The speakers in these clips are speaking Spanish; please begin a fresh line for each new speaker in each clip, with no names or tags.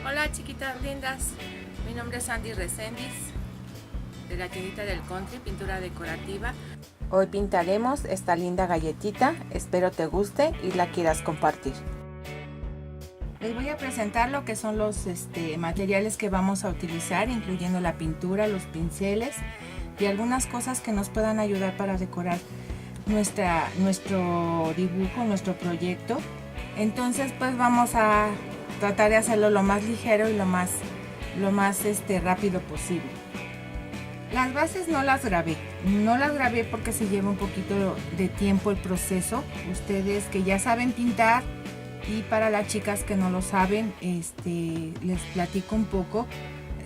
Hola chiquitas lindas, mi nombre es Sandy Reséndiz, de la tiendita del Country, pintura decorativa. Hoy pintaremos esta linda galletita, espero te guste y la quieras compartir. Les voy a presentar lo que son los materiales que vamos a utilizar, incluyendo la pintura, los pinceles y algunas cosas que nos puedan ayudar para decorar nuestro dibujo, nuestro proyecto. Entonces pues vamos a tratar de hacerlo lo más ligero y lo más rápido posible. Las bases no las grabé porque se lleva un poquito de tiempo el proceso. Ustedes que ya saben pintar, y para las chicas que no lo saben, les platico un poco.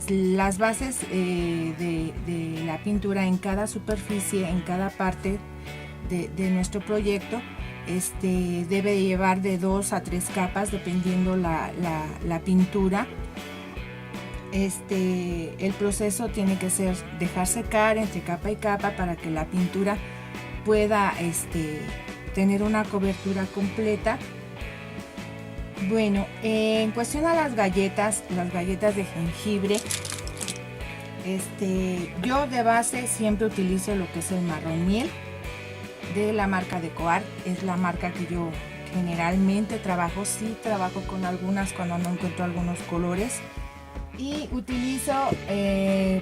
Las bases de la pintura en cada superficie, en cada parte de nuestro proyecto, debe llevar de 2 a 3 capas dependiendo la pintura. El proceso tiene que ser dejar secar entre capa y capa para que la pintura pueda tener una cobertura completa. Bueno, en cuestión a las galletas de jengibre, yo de base siempre utilizo lo que es el marrón miel de la marca DecoArt. Es la marca que yo generalmente trabajo. Sí trabajo con algunas cuando no encuentro algunos colores, y utilizo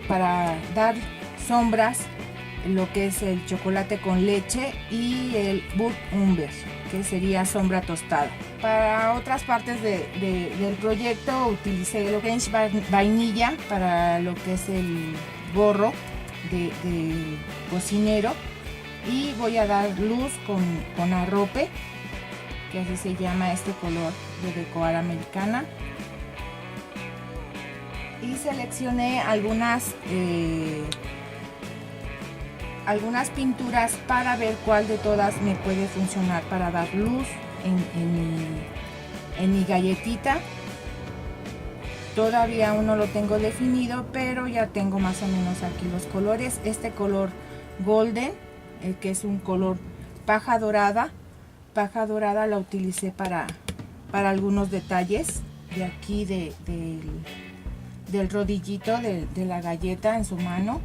para dar sombras lo que es el chocolate con leche y el burnt umber, que sería sombra tostada. Para otras partes del proyecto utilicé lo que es vainilla para lo que es el gorro de cocinero, y voy a dar luz con arrope, que así se llama este color de DecoArt americana. Y seleccioné algunas pinturas para ver cuál de todas me puede funcionar para dar luz en mi galletita. Todavía aún no lo tengo definido, pero ya tengo más o menos aquí los colores. Este color golden, que es un color paja dorada la utilicé para algunos detalles de aquí del rodillito de la galleta en su mano,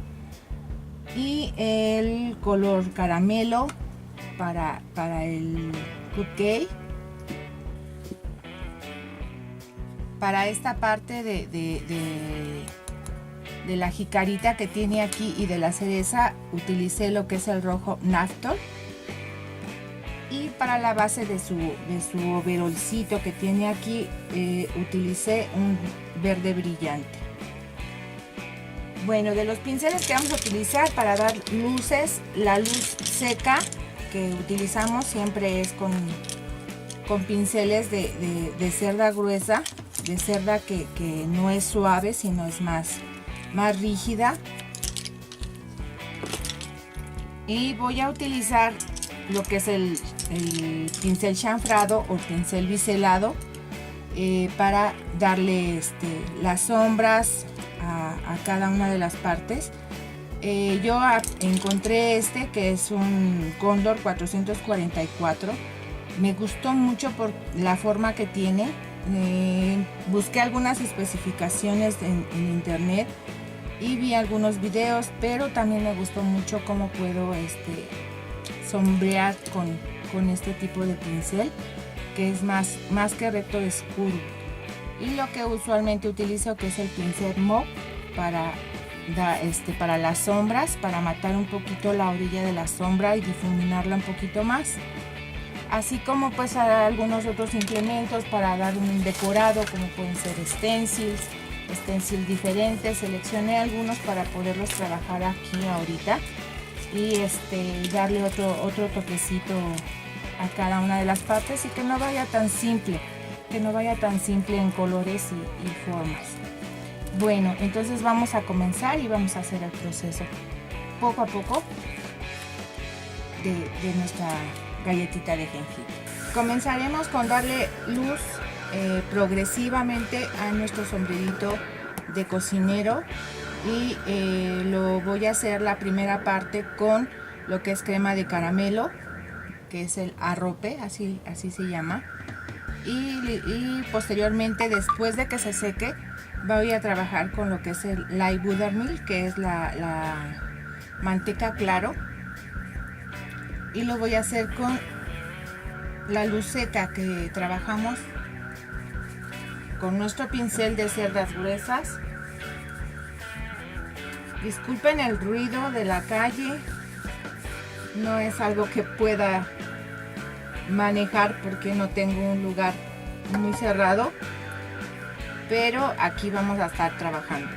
y el color caramelo para el cupcake. Para esta parte de la jicarita que tiene aquí y de la cereza utilicé lo que es el rojo Naftor, y para la base de su overolcito que tiene aquí utilicé un verde brillante. Bueno, de los pinceles que vamos a utilizar para dar luces, la luz seca que utilizamos siempre es con pinceles de cerda gruesa, de cerda que no es suave, sino es más rígida. Y voy a utilizar lo que es el pincel chanfrado o pincel biselado para darle las sombras a cada una de las partes. Yo encontré que es un Cóndor 444. Me gustó mucho por la forma que tiene. Busqué algunas especificaciones en internet y vi algunos videos, pero también me gustó mucho cómo puedo sombrear con este tipo de pincel, que es más que recto, es curvo. Y lo que usualmente utilizo, que es el pincel mop para las sombras, para matar un poquito la orilla de la sombra y difuminarla un poquito más, así como pues algunos otros implementos para dar un decorado, como pueden ser stencils diferentes. Seleccioné algunos para poderlos trabajar aquí ahorita y darle otro toquecito a cada una de las partes, y que no vaya tan simple en colores y formas. Bueno, entonces vamos a comenzar y vamos a hacer el proceso poco a poco de nuestra galletita de jengibre. Comenzaremos con darle luz progresivamente a nuestro sombrerito de cocinero, y lo voy a hacer la primera parte con lo que es crema de caramelo, que es el arrope, así se llama. y posteriormente, después de que se seque, voy a trabajar con lo que es el Light Buttermilk, que es la manteca claro, y lo voy a hacer con la luceta que trabajamos con nuestro pincel de cerdas gruesas. Disculpen el ruido de la calle, no es algo que pueda manejar porque no tengo un lugar muy cerrado, pero aquí vamos a estar trabajando.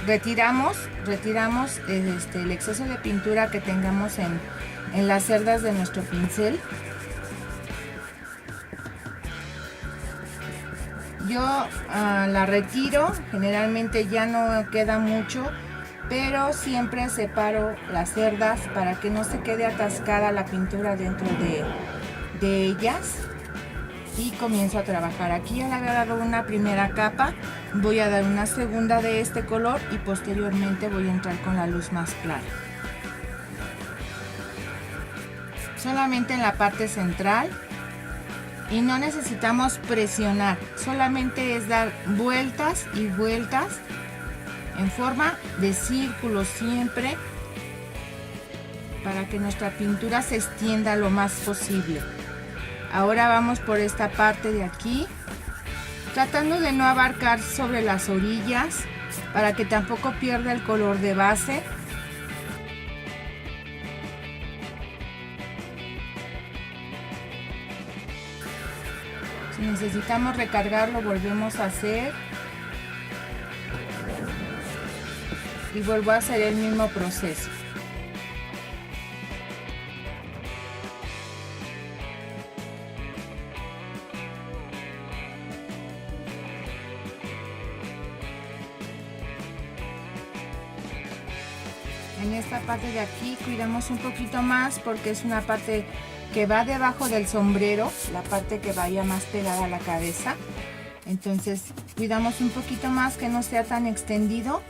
Retiramos el exceso de pintura que tengamos en las cerdas de nuestro pincel. Yo la retiro, generalmente ya no queda mucho, pero siempre separo las cerdas para que no se quede atascada la pintura dentro de ellas, y comienzo a trabajar. Aquí ya le he dado una primera capa, voy a dar una segunda de este color y posteriormente voy a entrar con la luz más clara. Solamente en la parte central, y no necesitamos presionar, solamente es dar vueltas y vueltas en forma de círculo siempre, para que nuestra pintura se extienda lo más posible. Ahora vamos por esta parte de aquí, tratando de no abarcar sobre las orillas para que tampoco pierda el color de base. Si necesitamos recargarlo, volvemos a hacer y vuelvo a hacer el mismo proceso. En esta parte de aquí cuidamos un poquito más porque es una parte que va debajo del sombrero, la parte que vaya más pegada a la cabeza. Entonces cuidamos un poquito más que no sea tan extendido.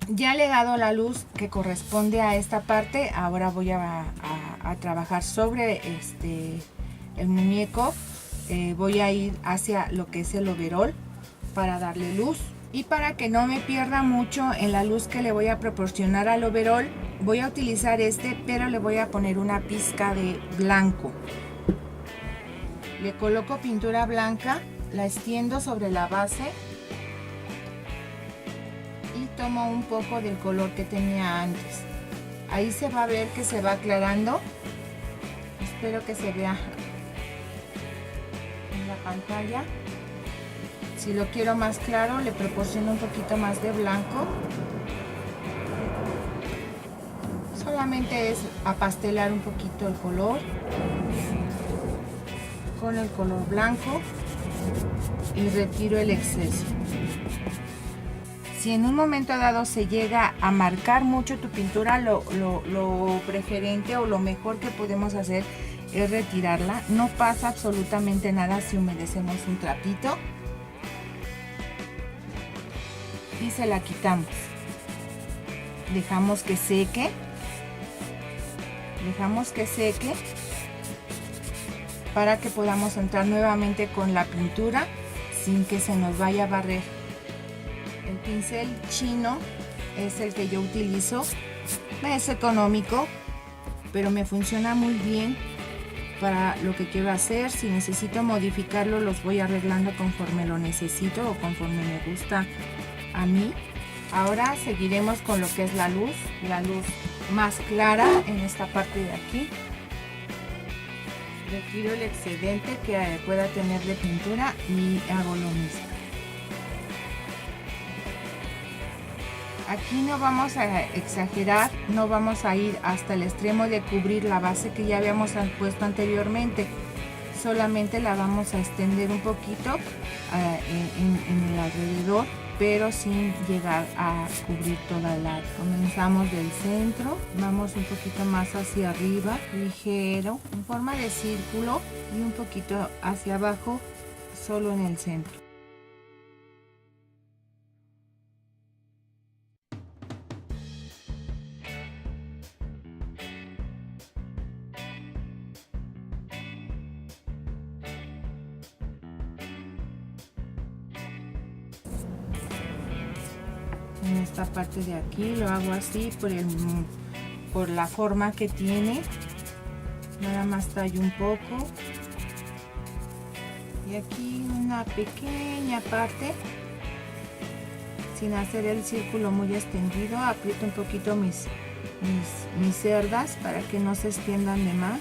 Ya le he dado la luz que corresponde a esta parte. Ahora voy a trabajar sobre el muñeco. Voy a ir hacia lo que es el overol para darle luz. Y para que no me pierda mucho en la luz que le voy a proporcionar al overol, voy a utilizar pero le voy a poner una pizca de blanco. Le coloco pintura blanca, la extiendo sobre la base y tomo un poco del color que tenía antes. Ahí se va a ver que se va aclarando. Espero que se vea en la pantalla. Si lo quiero más claro, le proporciono un poquito más de blanco. Solamente es apastelar un poquito el color con el color blanco y retiro el exceso. Si en un momento dado se llega a marcar mucho tu pintura, lo preferente o lo mejor que podemos hacer es retirarla. No pasa absolutamente nada si humedecemos un trapito y se la quitamos. Dejamos que seque. Para que podamos entrar nuevamente con la pintura sin que se nos vaya a barrer. El pincel chino es el que yo utilizo. Es económico, pero me funciona muy bien para lo que quiero hacer. Si necesito modificarlo, los voy arreglando conforme lo necesito o conforme me gusta a mí. Ahora seguiremos con lo que es la luz más clara en esta parte de aquí. Retiro el excedente que pueda tener de pintura y hago lo mismo. Aquí no vamos a exagerar, no vamos a ir hasta el extremo de cubrir la base que ya habíamos puesto anteriormente. Solamente la vamos a extender un poquito en el alrededor, pero sin llegar a cubrir toda la. Comenzamos del centro, vamos un poquito más hacia arriba, ligero, en forma de círculo, y un poquito hacia abajo, solo en el centro. en esta parte de aquí, lo hago así por la forma que tiene. Nada más tallo un poco. Y aquí una pequeña parte, sin hacer el círculo muy extendido, aprieto un poquito mis cerdas para que no se extiendan de más.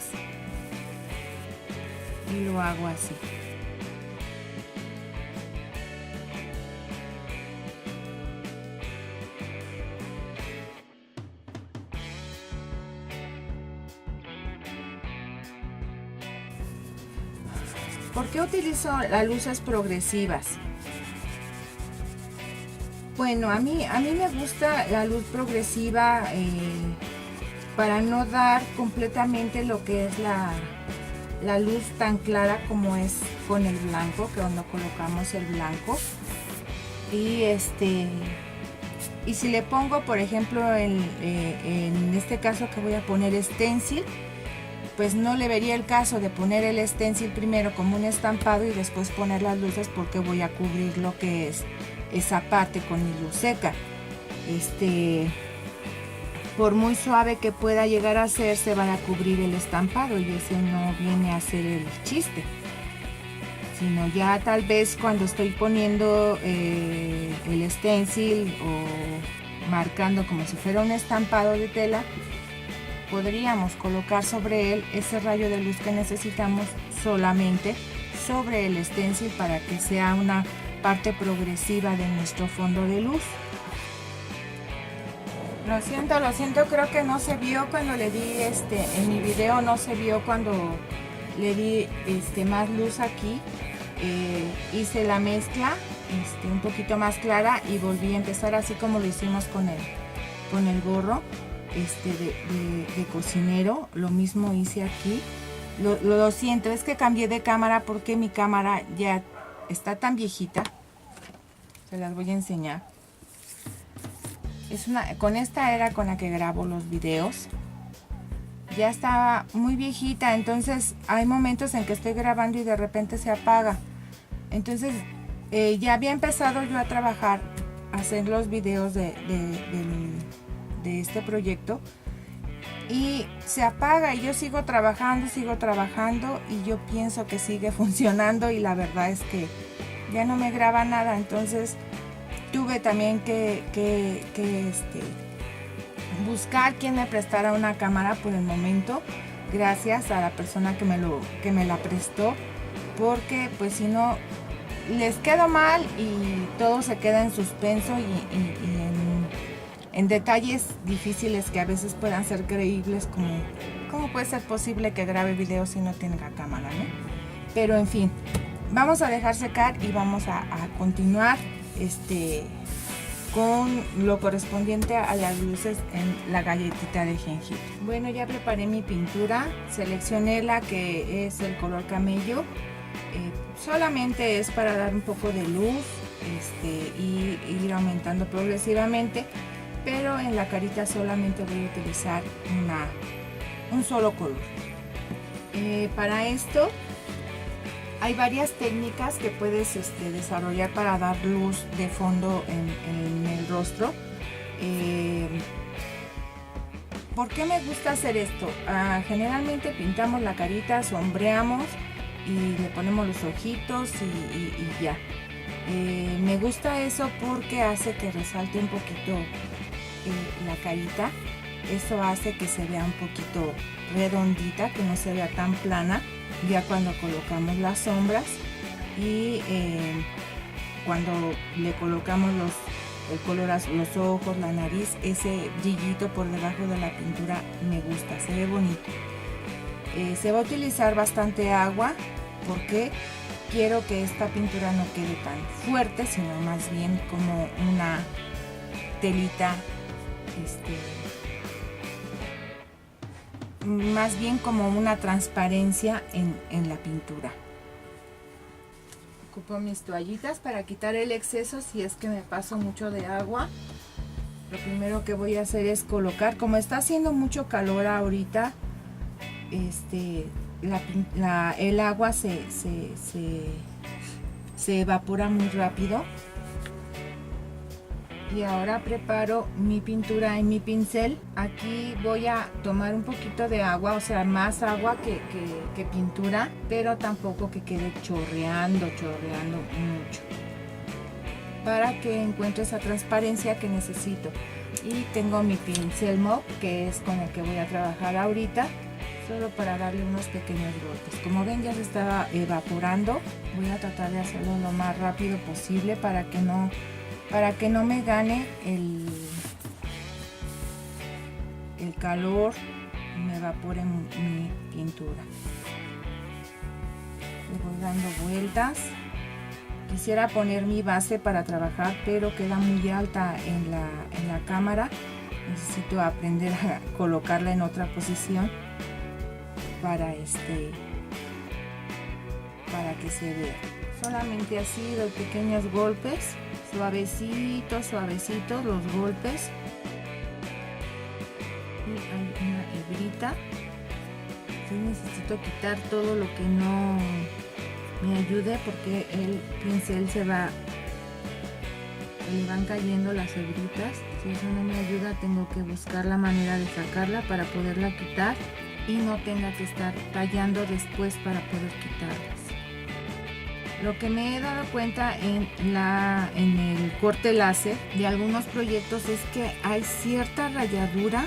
Y lo hago así. ¿Por qué utilizo las luces progresivas? Bueno, a mí me gusta la luz progresiva para no dar completamente lo que es la luz tan clara como es con el blanco, que cuando colocamos el blanco. Y si le pongo, por ejemplo, en este caso que voy a poner stencil, pues no le vería el caso de poner el stencil primero como un estampado y después poner las luces, porque voy a cubrir lo que es esa parte con mi luz seca. Por muy suave que pueda llegar a ser, se va a cubrir el estampado y ese no viene a ser el chiste, sino ya tal vez cuando estoy poniendo el stencil o marcando como si fuera un estampado de tela, podríamos colocar sobre él ese rayo de luz que necesitamos solamente sobre el stencil para que sea una parte progresiva de nuestro fondo de luz. Lo siento, creo que no se vio cuando le di en mi video, no se vio cuando le di más luz aquí. Hice la mezcla un poquito más clara y volví a empezar así como lo hicimos con el gorro de cocinero. Lo mismo hice aquí. Lo siento, es que cambié de cámara porque mi cámara ya está tan viejita. Se las voy a enseñar. Con esta era con la que grabo los videos. Ya estaba muy viejita, entonces hay momentos en que estoy grabando y de repente se apaga. Entonces ya había empezado yo a trabajar, a hacer los videos de este proyecto y se apaga y yo sigo trabajando y yo pienso que sigue funcionando y la verdad es que ya no me graba nada. Entonces tuve también que buscar quien me prestara una cámara por el momento, gracias a la persona que me la prestó, porque pues si no les quedo mal y todo se queda en suspenso y en detalles difíciles que a veces puedan ser creíbles, como cómo puede ser posible que grabe videos si no tiene la cámara, ¿no? Pero en fin, vamos a dejar secar y vamos a continuar con lo correspondiente a las luces en la galletita de jengibre. Bueno, ya preparé mi pintura, seleccioné la que es el color camello, solamente es para dar un poco de luz y ir aumentando progresivamente, pero en la carita solamente voy a utilizar un solo color. Para esto hay varias técnicas que puedes desarrollar para dar luz de fondo en el rostro. ¿Por qué me gusta hacer esto? Generalmente pintamos la carita, sombreamos y le ponemos los ojitos y ya. Me gusta eso porque hace que resalte un poquito la carita. Eso hace que se vea un poquito redondita, que no se vea tan plana ya cuando colocamos las sombras y cuando le colocamos el color a los ojos, la nariz, ese brillito por debajo de la pintura me gusta, se ve bonito. Se va a utilizar bastante agua porque quiero que esta pintura no quede tan fuerte, sino más bien como una telita, más bien como una transparencia en la pintura. Ocupo mis toallitas para quitar el exceso si es que me paso mucho de agua. Lo primero que voy a hacer es colocar, como está haciendo mucho calor ahorita, el agua se evapora muy rápido Y ahora preparo mi pintura en mi pincel. Aquí voy a tomar un poquito de agua, o sea, más agua que pintura, pero tampoco que quede chorreando mucho, para que encuentre esa transparencia que necesito. Y tengo mi pincel mop, que es con el que voy a trabajar ahorita, solo para darle unos pequeños golpes. Como ven, ya se estaba evaporando. Voy a tratar de hacerlo lo más rápido posible para que no me gane el calor y me evapore mi pintura. Le voy dando vueltas. Quisiera poner mi base para trabajar, pero queda muy alta en la cámara. Necesito aprender a colocarla en otra posición para que se vea. Solamente así doy pequeños golpes, suavecitos los golpes. Y hay una hebrita. Sí, necesito quitar todo lo que no me ayude, porque el pincel le van cayendo las hebritas. Si eso no me ayuda, tengo que buscar la manera de sacarla para poderla quitar y no tenga que estar tallando después para poder quitarlas. Lo que me he dado cuenta en el corte láser de algunos proyectos es que hay cierta rayadura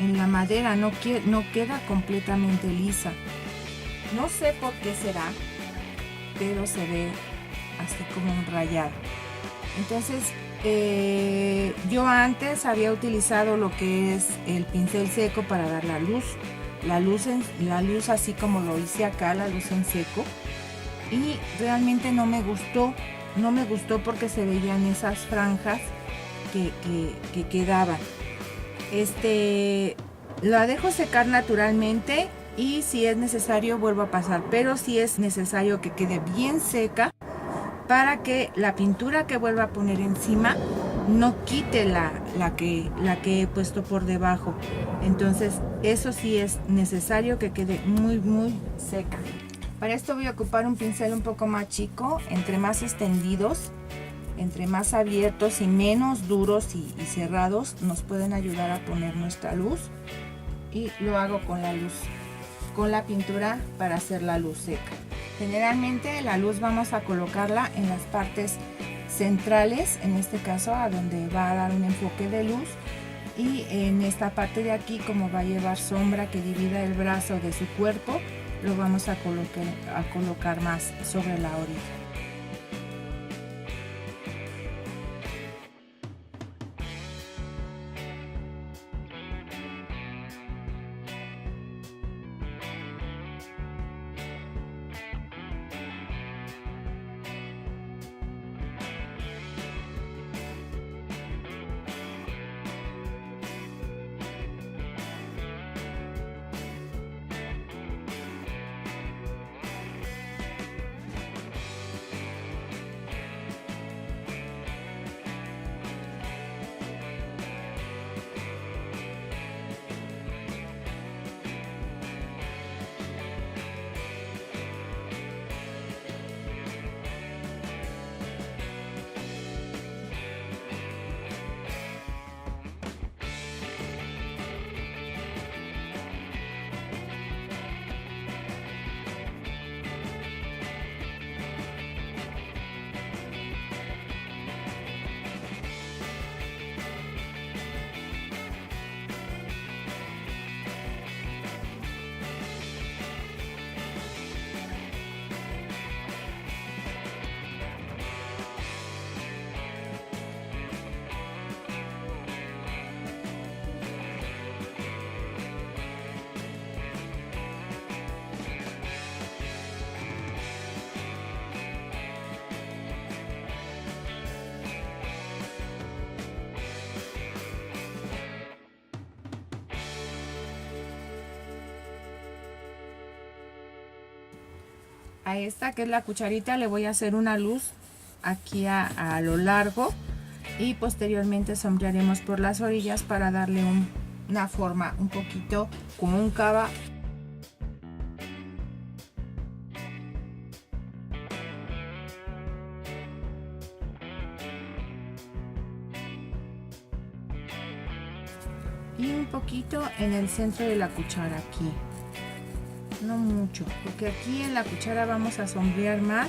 en la madera, no queda completamente lisa. No sé por qué será, pero se ve así como un rayado. Entonces yo antes había utilizado lo que es el pincel seco para dar la luz así como lo hice acá, la luz en seco, y realmente no me gustó porque se veían esas franjas que quedaban. La dejo secar naturalmente y si es necesario vuelvo a pasar, pero sí es necesario que quede bien seca para que la pintura que vuelva a poner encima no quite la que he puesto por debajo. Entonces eso sí es necesario que quede muy seca. Para esto voy a ocupar un pincel un poco más chico. Entre más extendidos, entre más abiertos y menos duros y cerrados, nos pueden ayudar a poner nuestra luz. Y lo hago con la pintura para hacer la luz seca. Generalmente la luz vamos a colocarla en las partes centrales, en este caso a donde va a dar un enfoque de luz, y en esta parte de aquí, como va a llevar sombra que divida el brazo de su cuerpo, lo vamos a colocar más sobre la orilla. A esta, que es la cucharita, le voy a hacer una luz aquí a lo largo, y posteriormente sombrearemos por las orillas para darle una forma un poquito cóncava. poquito en el centro de la cuchara aquí, no mucho, porque aquí en la cuchara vamos a sombrear más,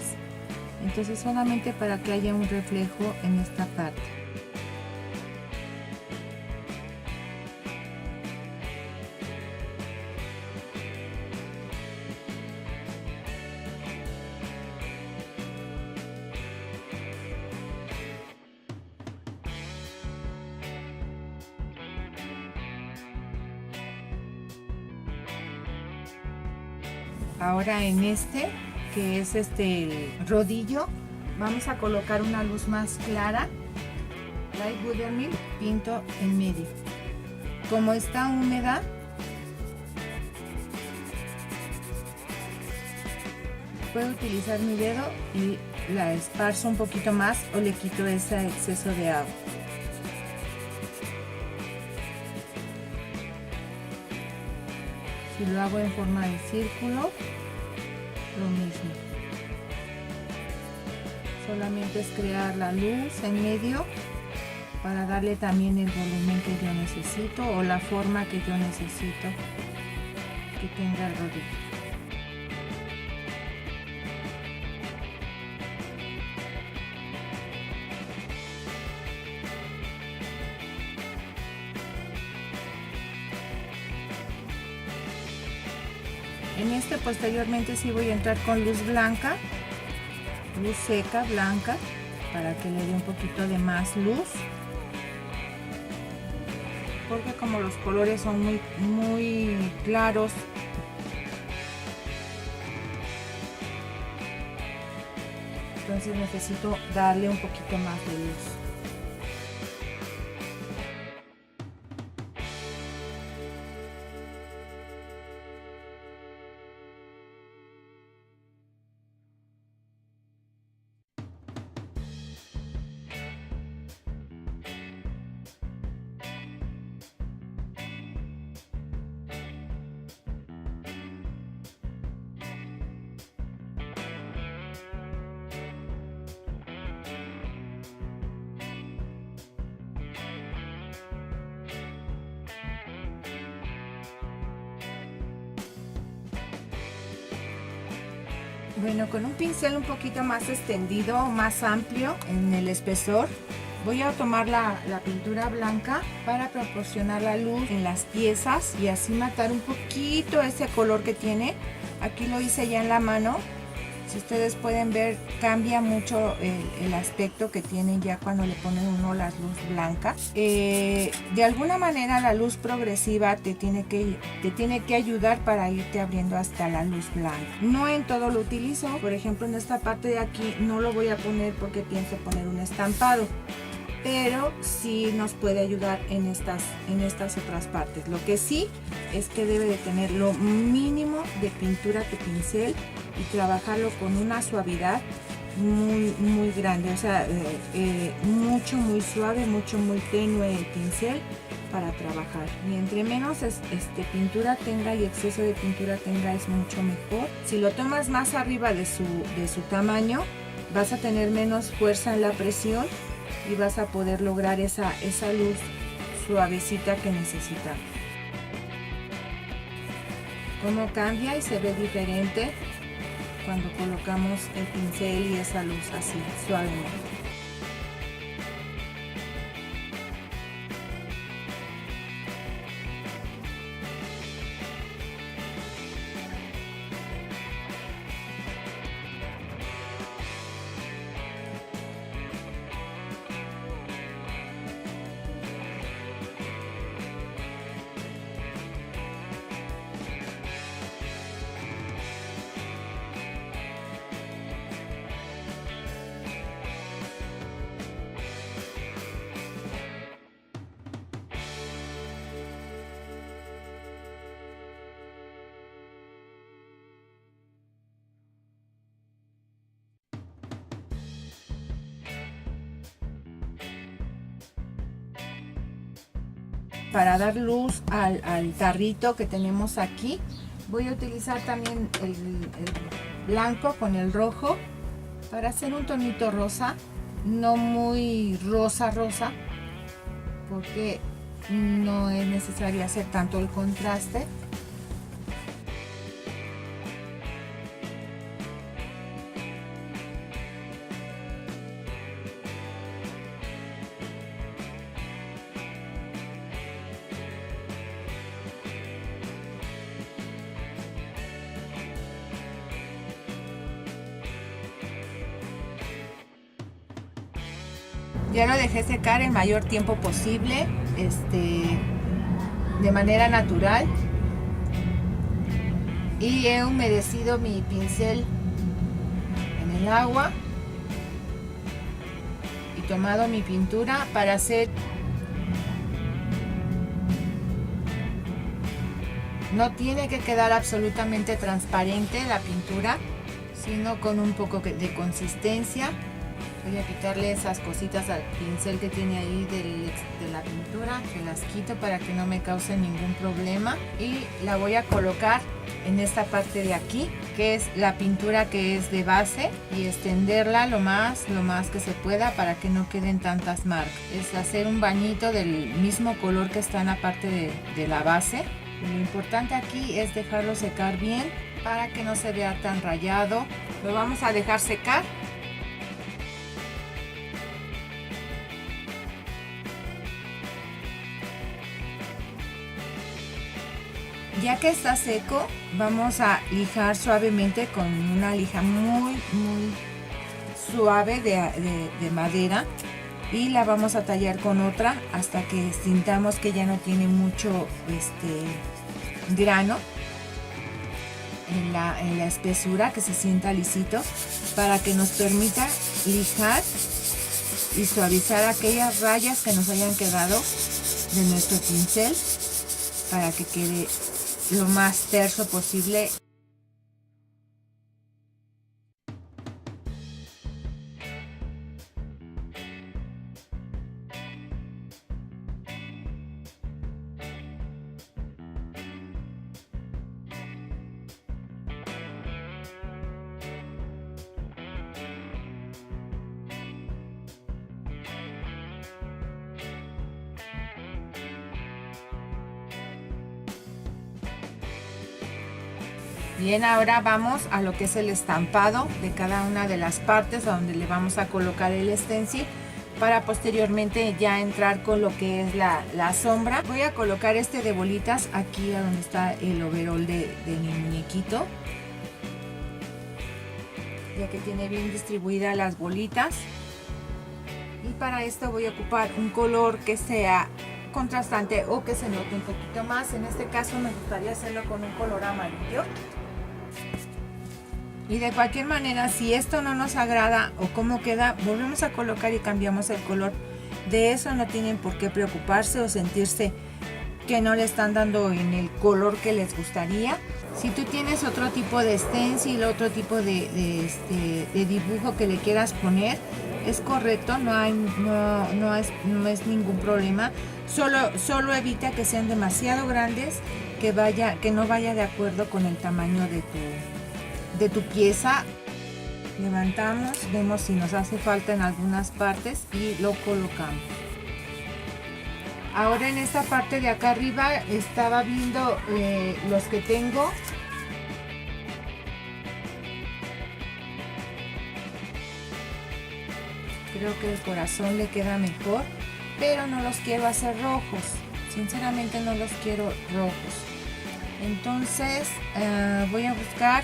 entonces solamente para que haya un reflejo en esta parte. Ahora en este, que es el rodillo, vamos a colocar una luz más clara, Light Buttermilk, pinto en medio. Como está húmeda, puedo utilizar mi dedo y la esparzo un poquito más o le quito ese exceso de agua. Si lo hago en forma de círculo, lo mismo. Solamente es crear la luz en medio para darle también el volumen que yo necesito o la forma que yo necesito que tenga el rodillo. En este posteriormente sí voy a entrar con luz blanca, luz seca, blanca, para que le dé un poquito de más luz. Porque como los colores son muy claros, entonces necesito darle un poquito más de luz. Bueno, con un pincel un poquito más extendido, más amplio en el espesor, voy a tomar la pintura blanca para proporcionar la luz en las piezas y así matar un poquito ese color que tiene. Aquí lo hice ya en la mano. Si ustedes pueden ver, cambia mucho el aspecto que tienen ya cuando le ponen uno la luz blanca. De alguna manera la luz progresiva te tiene que ayudar para irte abriendo hasta la luz blanca. No en todo lo utilizo, por ejemplo en esta parte de aquí no lo voy a poner porque pienso poner un estampado, pero sí nos puede ayudar en estas otras partes. Lo que sí es que debe de tener lo mínimo de pintura tu pincel y trabajarlo con una suavidad muy grande, o sea, muy suave, muy tenue el pincel para trabajar. Y entre menos pintura tenga y exceso de pintura tenga es mucho mejor. Si lo tomas más arriba de su tamaño, vas a tener menos fuerza en la presión y vas a poder lograr esa luz suavecita que necesitamos. Cómo cambia y se ve diferente cuando colocamos el pincel y esa luz así suavemente. Para dar luz al tarrito que tenemos aquí, voy a utilizar también el blanco con el rojo para hacer un tonito rosa, no muy rosa, porque no es necesario hacer tanto el contraste. Ya lo dejé secar el mayor tiempo posible, de manera natural, y he humedecido mi pincel en el agua y tomado mi pintura para hacer. No tiene que quedar absolutamente transparente la pintura, sino con un poco de consistencia. Voy a quitarle esas cositas al pincel que tiene ahí de la pintura, que las quito para que no me cause ningún problema, y la voy a colocar en esta parte de aquí, que es la pintura que es de base, y extenderla lo más que se pueda para que no queden tantas marcas. Es hacer un bañito del mismo color que está en la parte de la base. Lo importante aquí es dejarlo secar bien para que no se vea tan rayado. Lo vamos a dejar secar. Ya que está seco, vamos a lijar suavemente con una lija muy suave de madera, y la vamos a tallar con otra hasta que sintamos que ya no tiene mucho grano en la espesura, que se sienta lisito, para que nos permita lijar y suavizar aquellas rayas que nos hayan quedado de nuestro pincel, para que quede lo más terso posible. Bien, ahora vamos a lo que es el estampado de cada una de las partes a donde le vamos a colocar el stencil, para posteriormente ya entrar con lo que es la sombra. Voy a colocar este de bolitas aquí a donde está el overol de mi muñequito, ya que tiene bien distribuidas las bolitas. Y para esto voy a ocupar un color que sea contrastante o que se note un poquito más. En este caso me gustaría hacerlo con un color amarillo. Y de cualquier manera, si esto no nos agrada o cómo queda, volvemos a colocar y cambiamos el color. De eso no tienen por qué preocuparse o sentirse que no le están dando en el color que les gustaría. Si tú tienes otro tipo de stencil, otro tipo de dibujo que le quieras poner, es correcto, no es ningún problema. Solo evita que sean demasiado grandes, que no vaya de acuerdo con el tamaño de tu pieza. Levantamos, vemos si nos hace falta en algunas partes y lo colocamos. Ahora en esta parte de acá arriba estaba viendo los que tengo. Creo que el corazón le queda mejor, pero no los quiero hacer rojos. Sinceramente no los quiero rojos. Entonces voy a buscar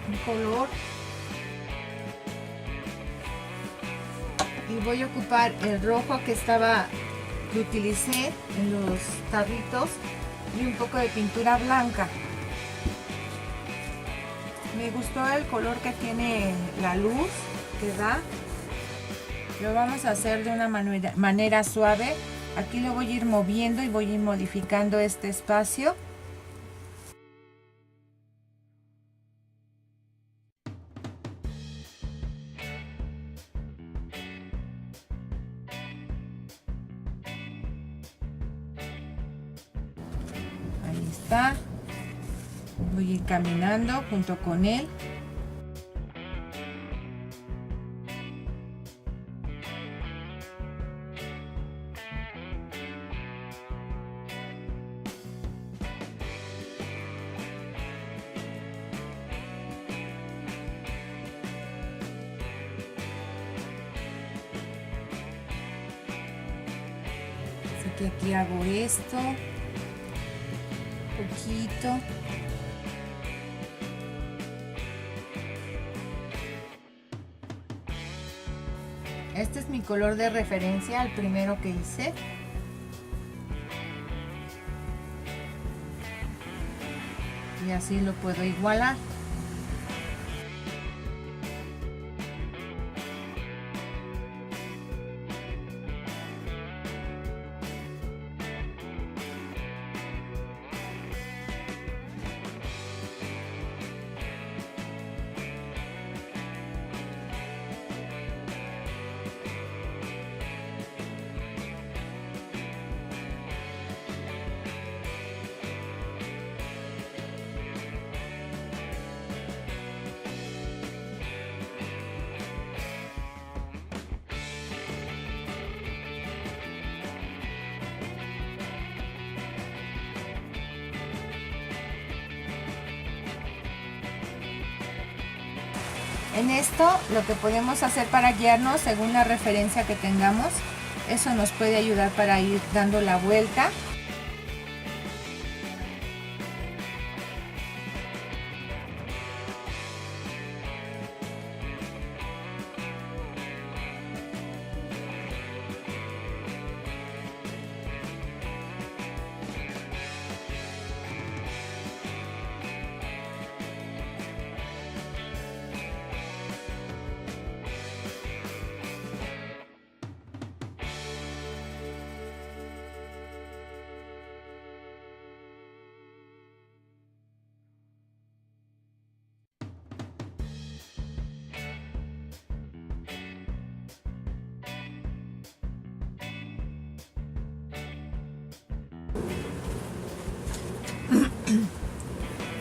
un color y voy a ocupar el rojo que utilicé en los tarritos, y un poco de pintura blanca. Me gustó el color que tiene la luz que da. Lo vamos a hacer de una manera suave. Aquí lo voy a ir moviendo y voy a ir modificando este espacio. Ahí está. Voy a ir caminando junto con él. que aquí hago esto, poquito. Este es mi color de referencia, el primero que hice. Y así lo puedo igualar. En esto lo que podemos hacer para guiarnos según la referencia que tengamos, eso nos puede ayudar para ir dando la vuelta.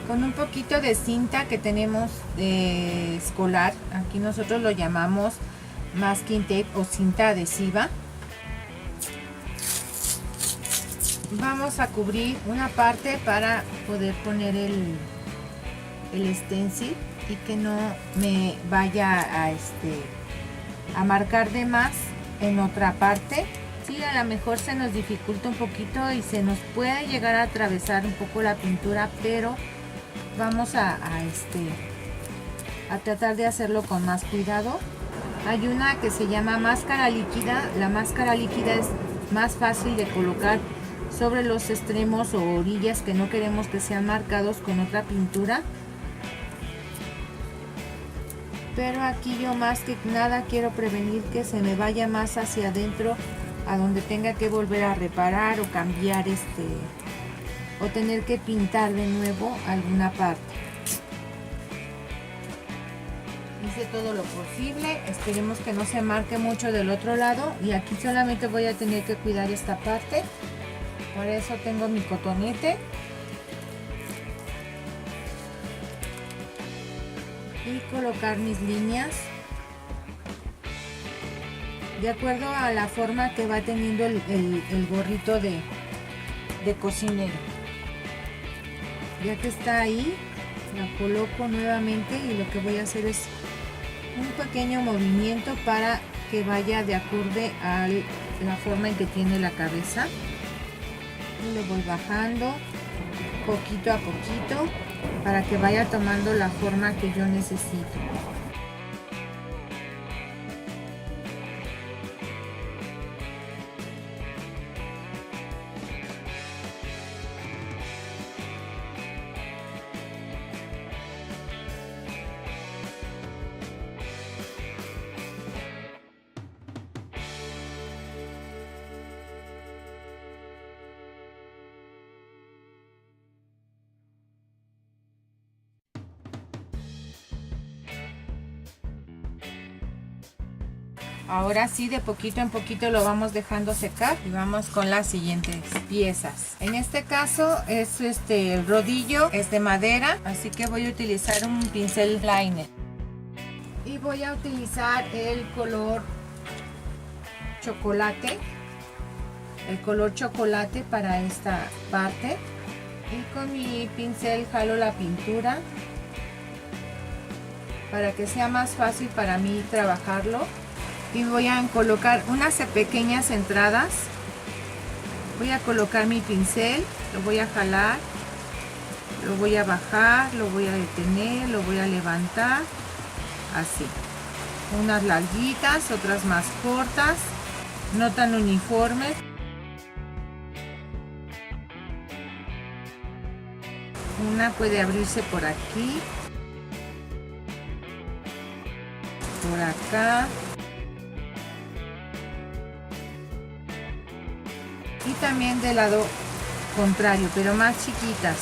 Con un poquito de cinta que tenemos escolar, aquí nosotros lo llamamos masking tape o cinta adhesiva, vamos a cubrir una parte para poder poner el stencil y que no me vaya a marcar de más en otra parte. Sí, a lo mejor se nos dificulta un poquito y se nos puede llegar a atravesar un poco la pintura, pero vamos a tratar de hacerlo con más cuidado. Hay una que se llama máscara líquida. La máscara líquida es más fácil de colocar sobre los extremos o orillas que no queremos que sean marcados con otra pintura. Pero aquí yo más que nada quiero prevenir que se me vaya más hacia adentro, a donde tenga que volver a reparar o cambiar o tener que pintar de nuevo alguna parte. Hice todo lo posible, esperemos que no se marque mucho del otro lado, y aquí solamente voy a tener que cuidar esta parte. Por eso tengo mi cotonete y colocar mis líneas de acuerdo a la forma que va teniendo el gorrito de cocinero. Ya que está ahí, la coloco nuevamente y lo que voy a hacer es un pequeño movimiento para que vaya de acorde a la forma en que tiene la cabeza, y lo voy bajando poquito a poquito para que vaya tomando la forma que yo necesito. Ahora sí, de poquito en poquito lo vamos dejando secar y vamos con las siguientes piezas. En este caso es el rodillo es de madera, así que voy a utilizar un pincel liner y voy a utilizar el color chocolate, para esta parte, y con mi pincel jalo la pintura para que sea más fácil para mí trabajarlo. Y voy a colocar unas pequeñas entradas Voy a colocar mi pincel, lo voy a jalar, lo voy a bajar, lo voy a detener, lo voy a levantar, así. Unas larguitas, otras más cortas, no tan uniformes. Una puede abrirse por aquí, por acá. Y también del lado contrario, pero más chiquitas.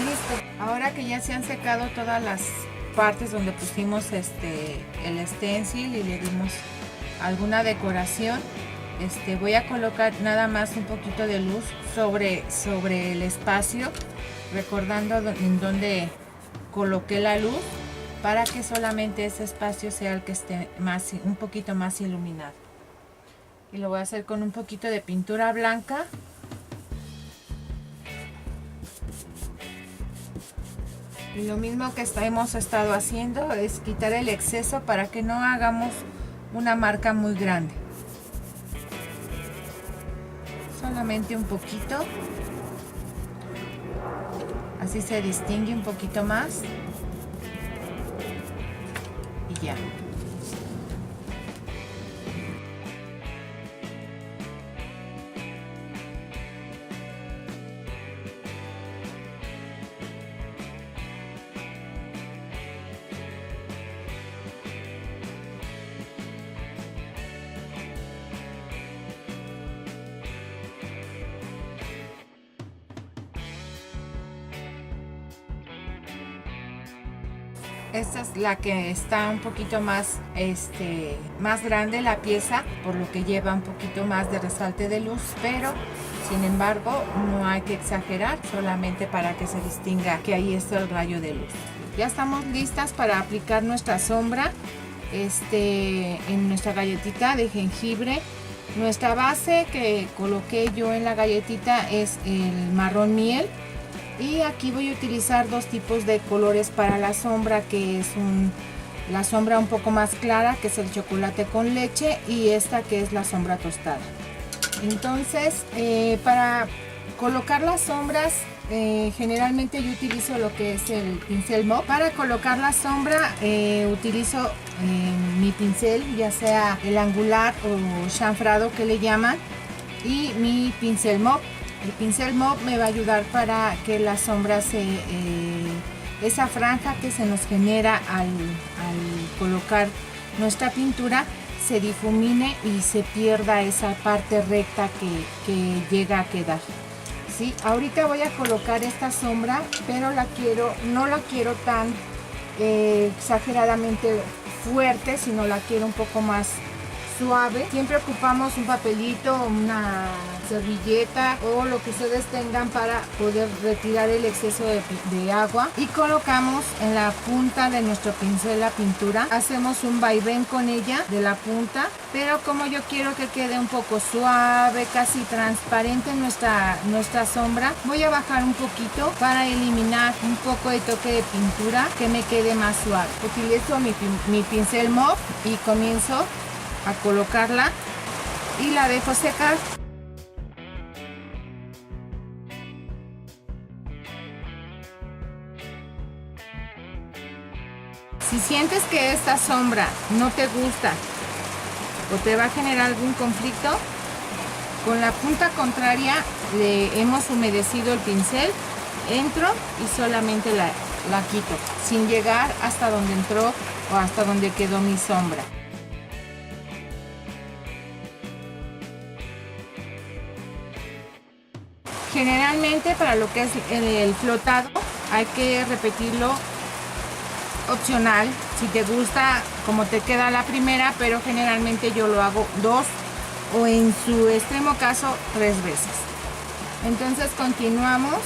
Listo. Ahora que ya se han secado todas las partes donde pusimos el stencil y le dimos alguna decoración, voy a colocar nada más un poquito de luz sobre el espacio, recordando en donde coloqué la luz, para que solamente ese espacio sea el que esté un poquito más iluminado. Y lo voy a hacer con un poquito de pintura blanca. Y lo mismo que hemos estado haciendo es quitar el exceso para que no hagamos una marca muy grande. Solamente un poquito. Así se distingue un poquito más. Y ya. Esta es la que está un poquito más grande la pieza, por lo que lleva un poquito más de resalte de luz, pero sin embargo no hay que exagerar, solamente para que se distinga que ahí está el rayo de luz. Ya estamos listas para aplicar nuestra sombra en nuestra galletita de jengibre. Nuestra base que coloqué yo en la galletita es el marrón miel. Y aquí voy a utilizar dos tipos de colores para la sombra, que es la sombra un poco más clara, que es el chocolate con leche, y esta que es la sombra tostada. Entonces, para colocar las sombras, generalmente yo utilizo lo que es el pincel mop. Para colocar la sombra utilizo mi pincel, ya sea el angular o chanfrado que le llaman, y mi pincel mop. El pincel mop me va a ayudar para que la sombra esa franja que se nos genera al colocar nuestra pintura, se difumine y se pierda esa parte recta que llega a quedar. ¿Sí? Ahorita voy a colocar esta sombra, pero no la quiero tan exageradamente fuerte, sino la quiero un poco más suave. Siempre ocupamos un papelito, una servilleta o lo que ustedes tengan para poder retirar el exceso de agua, y colocamos en la punta de nuestro pincel la pintura. Hacemos un vaivén con ella de la punta, pero como yo quiero que quede un poco suave, casi transparente nuestra sombra, voy a bajar un poquito para eliminar un poco de toque de pintura, que me quede más suave. Utilizo mi pincel mop y comienzo a colocarla y la dejo secar. Si sientes que esta sombra no te gusta o te va a generar algún conflicto, con la punta contraria le hemos humedecido el pincel, entro y solamente la quito, sin llegar hasta donde entró o hasta donde quedó mi sombra. Generalmente para lo que es el flotado hay que repetirlo, opcional, si te gusta como te queda la primera, pero generalmente yo lo hago 2 o en su extremo caso 3 veces. Entonces continuamos.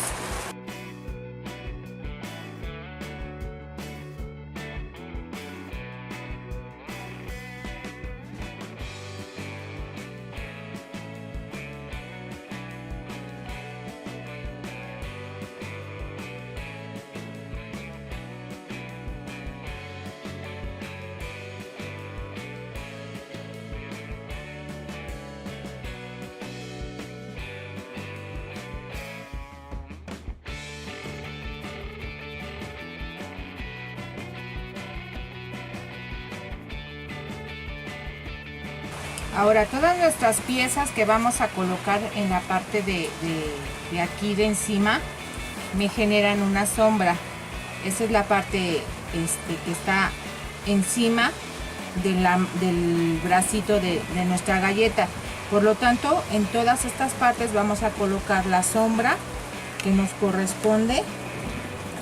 Ahora todas nuestras piezas que vamos a colocar en la parte de aquí de encima me generan una sombra. Esa es la parte que está encima del bracito de nuestra galleta. Por lo tanto, en todas estas partes vamos a colocar la sombra que nos corresponde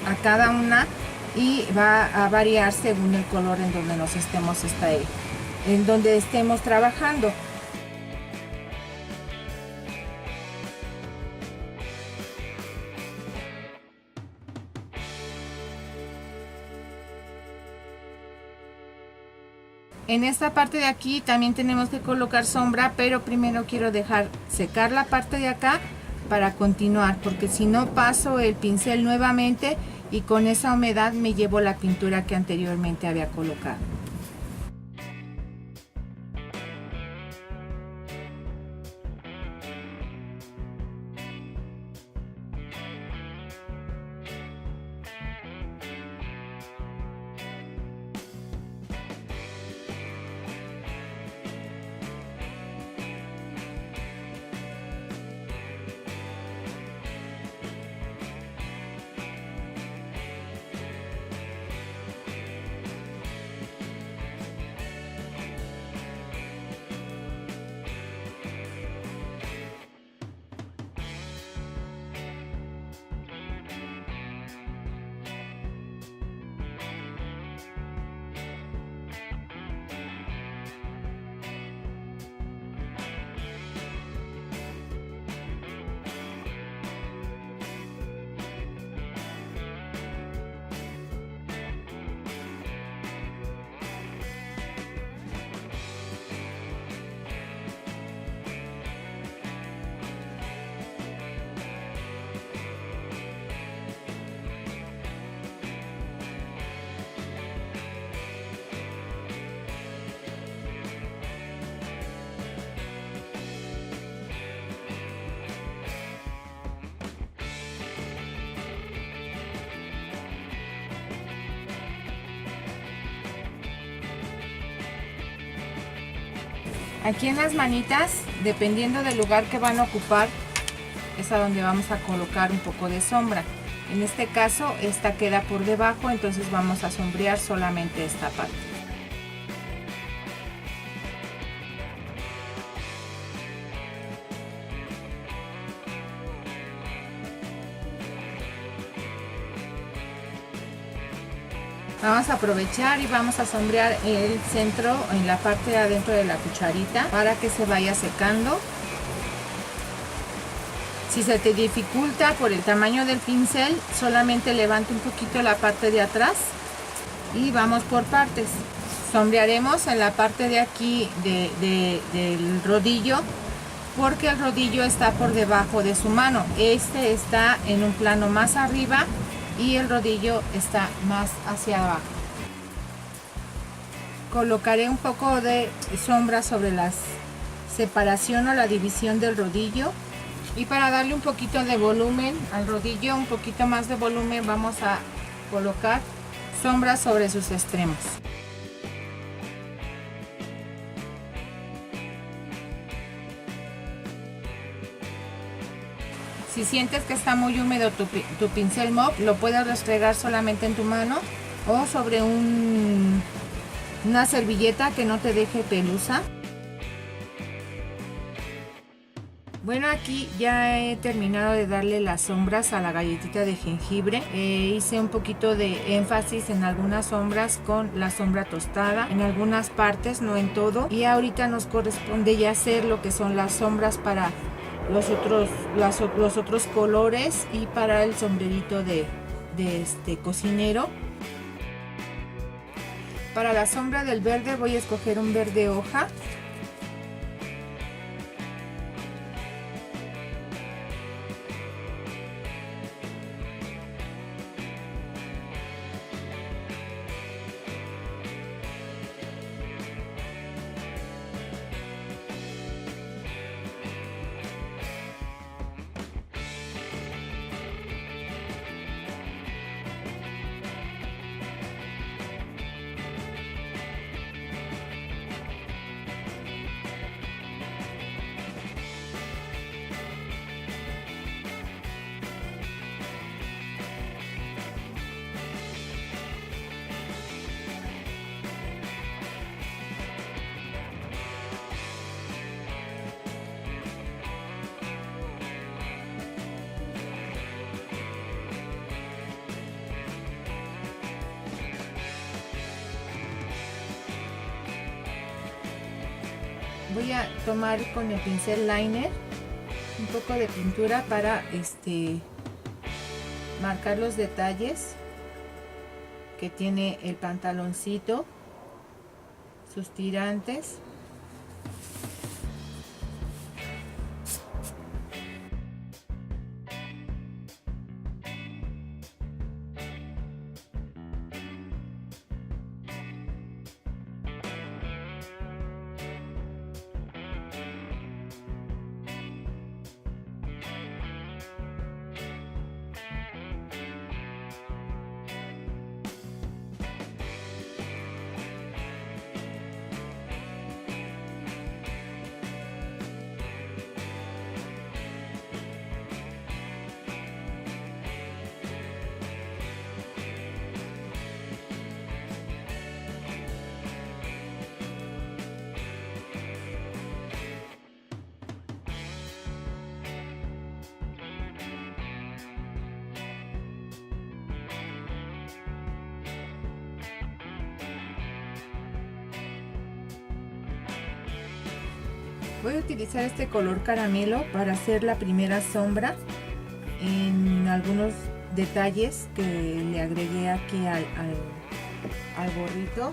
a cada una y va a variar según el color en donde nos en donde estemos trabajando. En esta parte de aquí también tenemos que colocar sombra, pero primero quiero dejar secar la parte de acá para continuar, porque si no paso el pincel nuevamente y con esa humedad me llevo la pintura que anteriormente había colocado. Aquí en las manitas, dependiendo del lugar que van a ocupar, es a donde vamos a colocar un poco de sombra. En este caso, esta queda por debajo, entonces vamos a sombrear solamente esta parte. Vamos a aprovechar y vamos a sombrear el centro en la parte de adentro de la cucharita para que se vaya secando. Si se te dificulta por el tamaño del pincel, solamente levanta un poquito la parte de atrás y vamos por partes. Sombrearemos en la parte de aquí del rodillo, porque el rodillo está por debajo de su mano. Este está en un plano más arriba y el rodillo está más hacia abajo. Colocaré un poco de sombra sobre la separación o la división del rodillo, y para darle un poquito de volumen al rodillo, un poquito más de volumen, vamos a colocar sombra sobre sus extremos. Si sientes que está muy húmedo tu pincel mop, lo puedes restregar solamente en tu mano o sobre una servilleta que no te deje pelusa. Bueno, aquí ya he terminado de darle las sombras a la galletita de jengibre. Hice un poquito de énfasis en algunas sombras con la sombra tostada, en algunas partes, no en todo. Y ahorita nos corresponde ya hacer lo que son las sombras para los otros colores y para el sombrerito de cocinero. Para la sombra del verde voy a escoger un verde hoja. Voy a tomar con el pincel liner un poco de pintura para marcar los detalles que tiene el pantaloncito, sus tirantes. Voy a utilizar este color caramelo para hacer la primera sombra en algunos detalles que le agregué aquí al gorrito.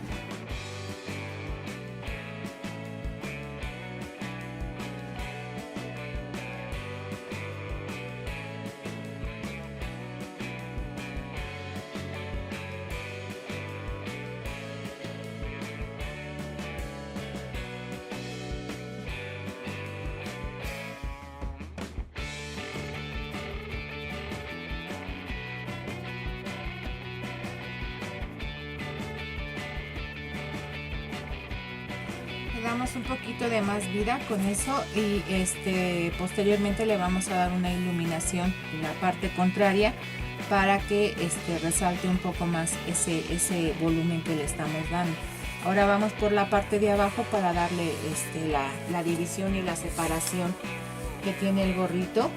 Damos un poquito de más vida con eso y posteriormente le vamos a dar una iluminación en la parte contraria para que resalte un poco más ese volumen que le estamos dando. Ahora vamos por la parte de abajo para darle la división y la separación que tiene el gorrito.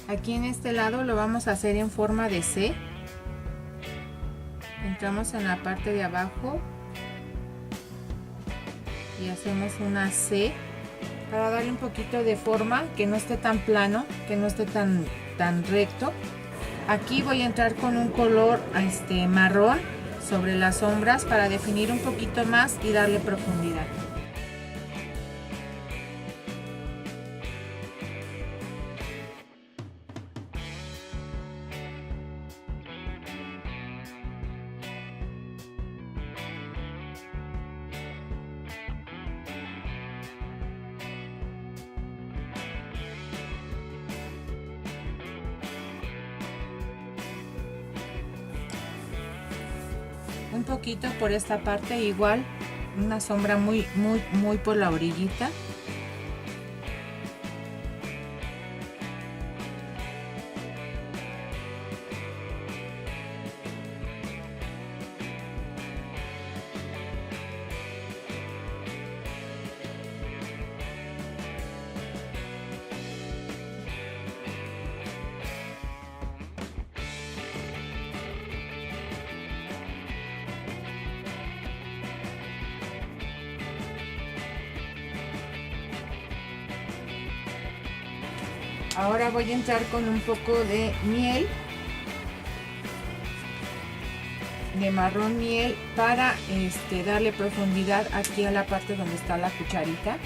Aquí en este lado lo vamos a hacer en forma de C. Entramos en la parte de abajo y hacemos una C para darle un poquito de forma, que no esté tan plano, que no esté tan recto. Aquí voy a entrar con un color marrón sobre las sombras para definir un poquito más y darle profundidad. un poquito por esta parte, igual una sombra muy por la orillita. Ahora voy a entrar con un poco de miel, de marrón miel, para darle profundidad aquí a la parte donde está la cucharita.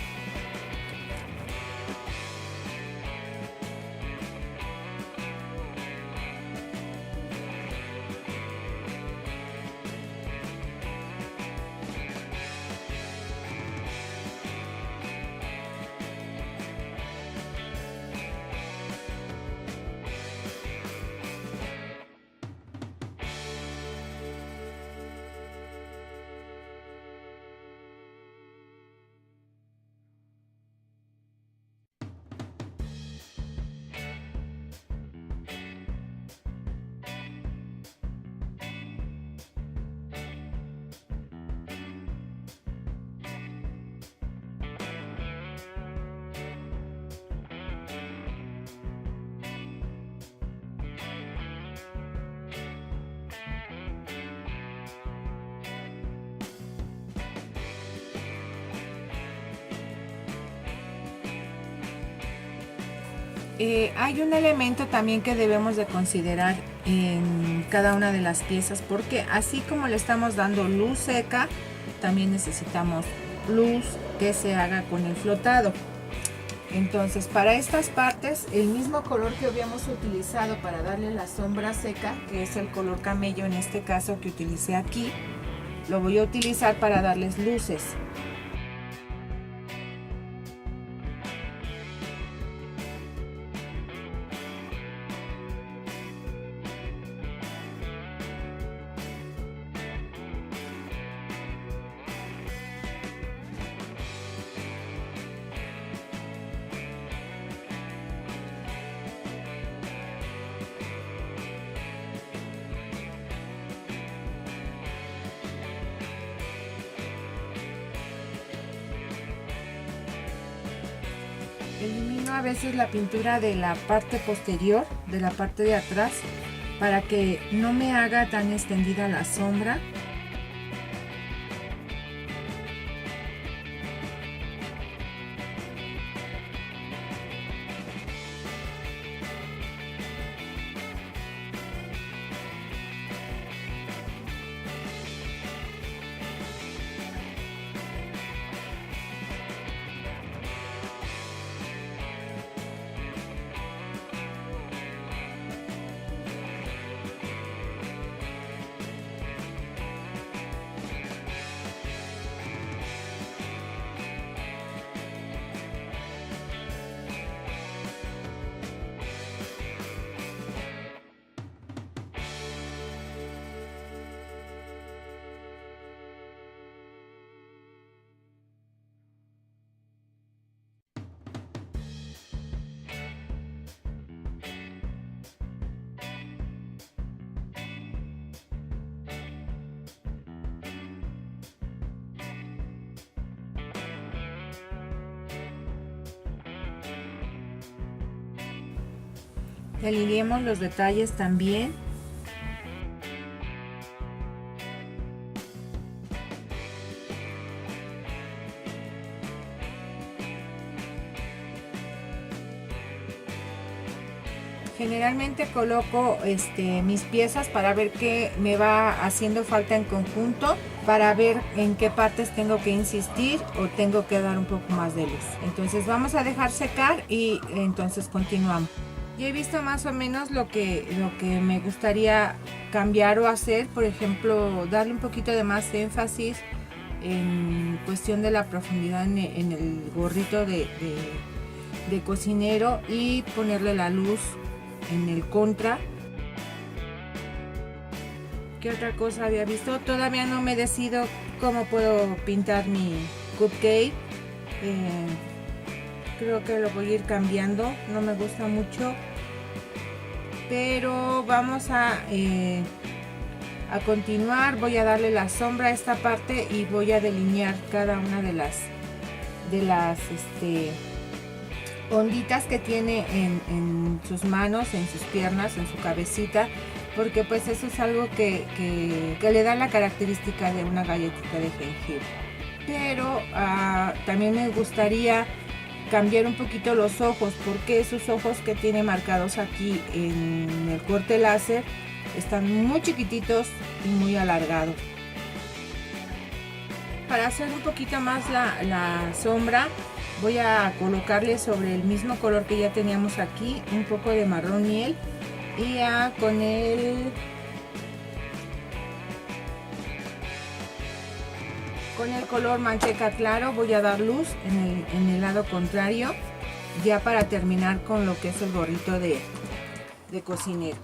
Hay un elemento también que debemos de considerar en cada una de las piezas, porque así como le estamos dando luz seca, también necesitamos luz que se haga con el flotado. Entonces, para estas partes, el mismo color que habíamos utilizado para darle la sombra seca, que es el color camello en este caso que utilicé aquí, lo voy a utilizar para darles luces. Elimino a veces la pintura de la parte posterior, de la parte de atrás, para que no me haga tan extendida la sombra. Alineemos los detalles también. Generalmente coloco mis piezas para ver qué me va haciendo falta en conjunto, para ver en qué partes tengo que insistir o tengo que dar un poco más de luz. Entonces vamos a dejar secar y entonces continuamos. Ya he visto más o menos lo que me gustaría cambiar o hacer. Por ejemplo, darle un poquito de más énfasis en cuestión de la profundidad en el gorrito de cocinero, y ponerle la luz en el contra. ¿Qué otra cosa había visto? Todavía no me decido cómo puedo pintar mi cupcake. Creo que lo voy a ir cambiando, no me gusta mucho, pero vamos a continuar. Voy a darle la sombra a esta parte y voy a delinear cada una de las onditas que tiene en sus manos, en sus piernas, en su cabecita, porque pues eso es algo que le da la característica de una galletita de jengibre. Pero también me gustaría cambiar un poquito los ojos, porque esos ojos que tiene marcados aquí en el corte láser están muy chiquititos y muy alargados. Para hacer un poquito más la sombra, voy a colocarle sobre el mismo color que ya teníamos aquí un poco de marrón miel, y con el color manteca claro voy a dar luz en el lado contrario, ya para terminar con lo que es el gorrito de cocinero.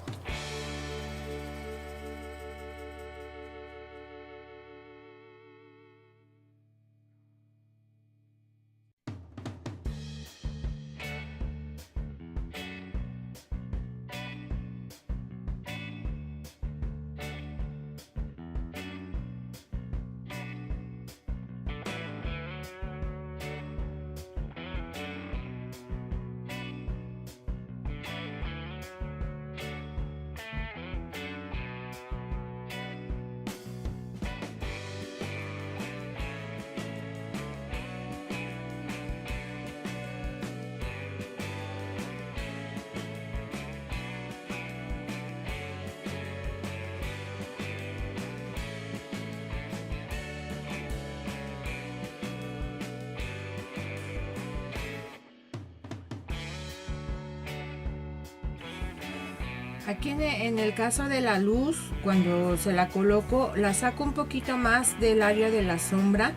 Aquí en el caso de la luz, cuando se la coloco, la saco un poquito más del área de la sombra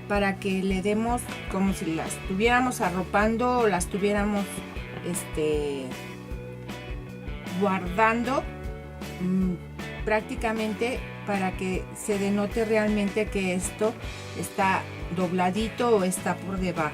para que le demos como si las estuviéramos arropando o las estuviéramos guardando, prácticamente, para que se denote realmente que esto está dobladito o está por debajo.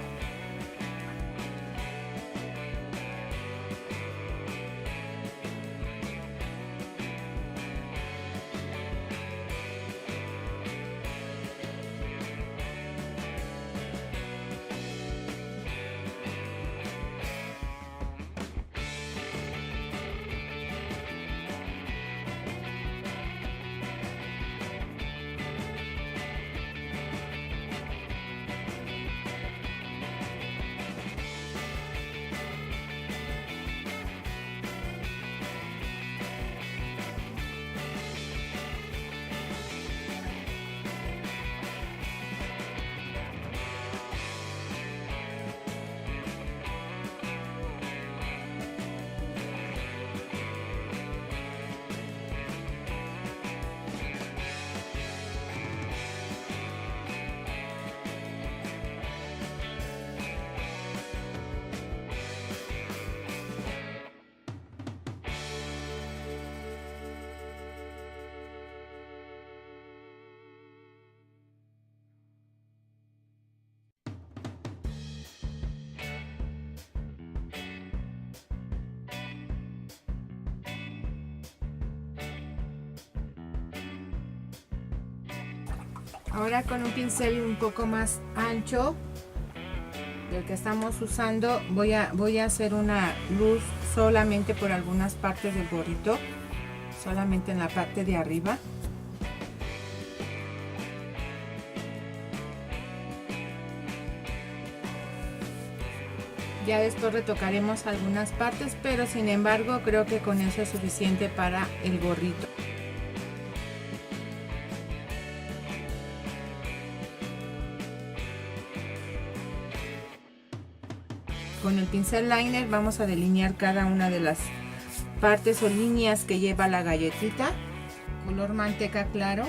Ahora con un pincel un poco más ancho del que estamos usando, voy a hacer una luz solamente por algunas partes del gorrito, solamente en la parte de arriba. Ya después retocaremos algunas partes, pero sin embargo creo que con eso es suficiente para el gorrito. Con el pincel liner vamos a delinear cada una de las partes o líneas que lleva la galletita, color manteca claro.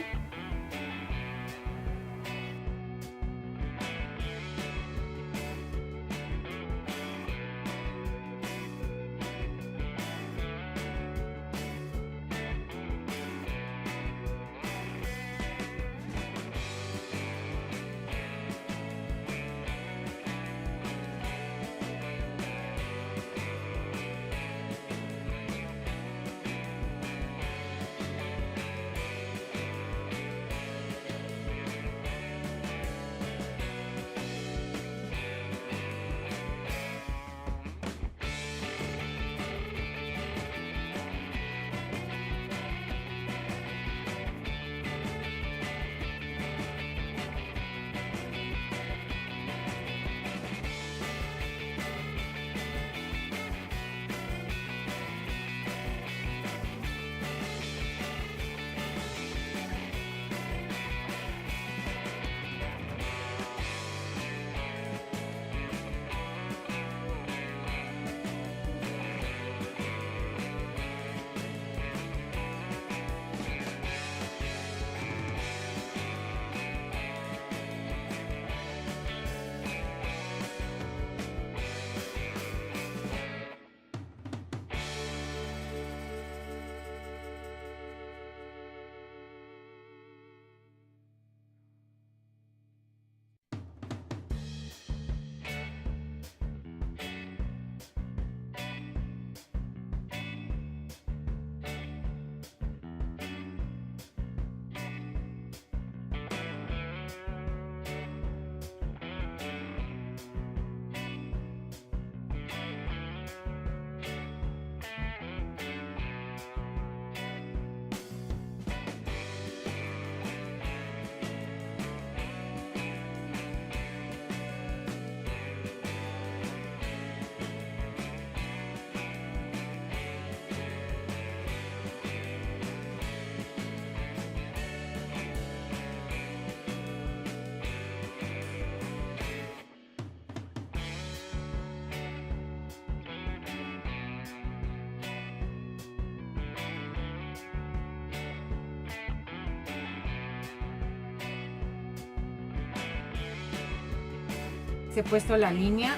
he puesto la línea.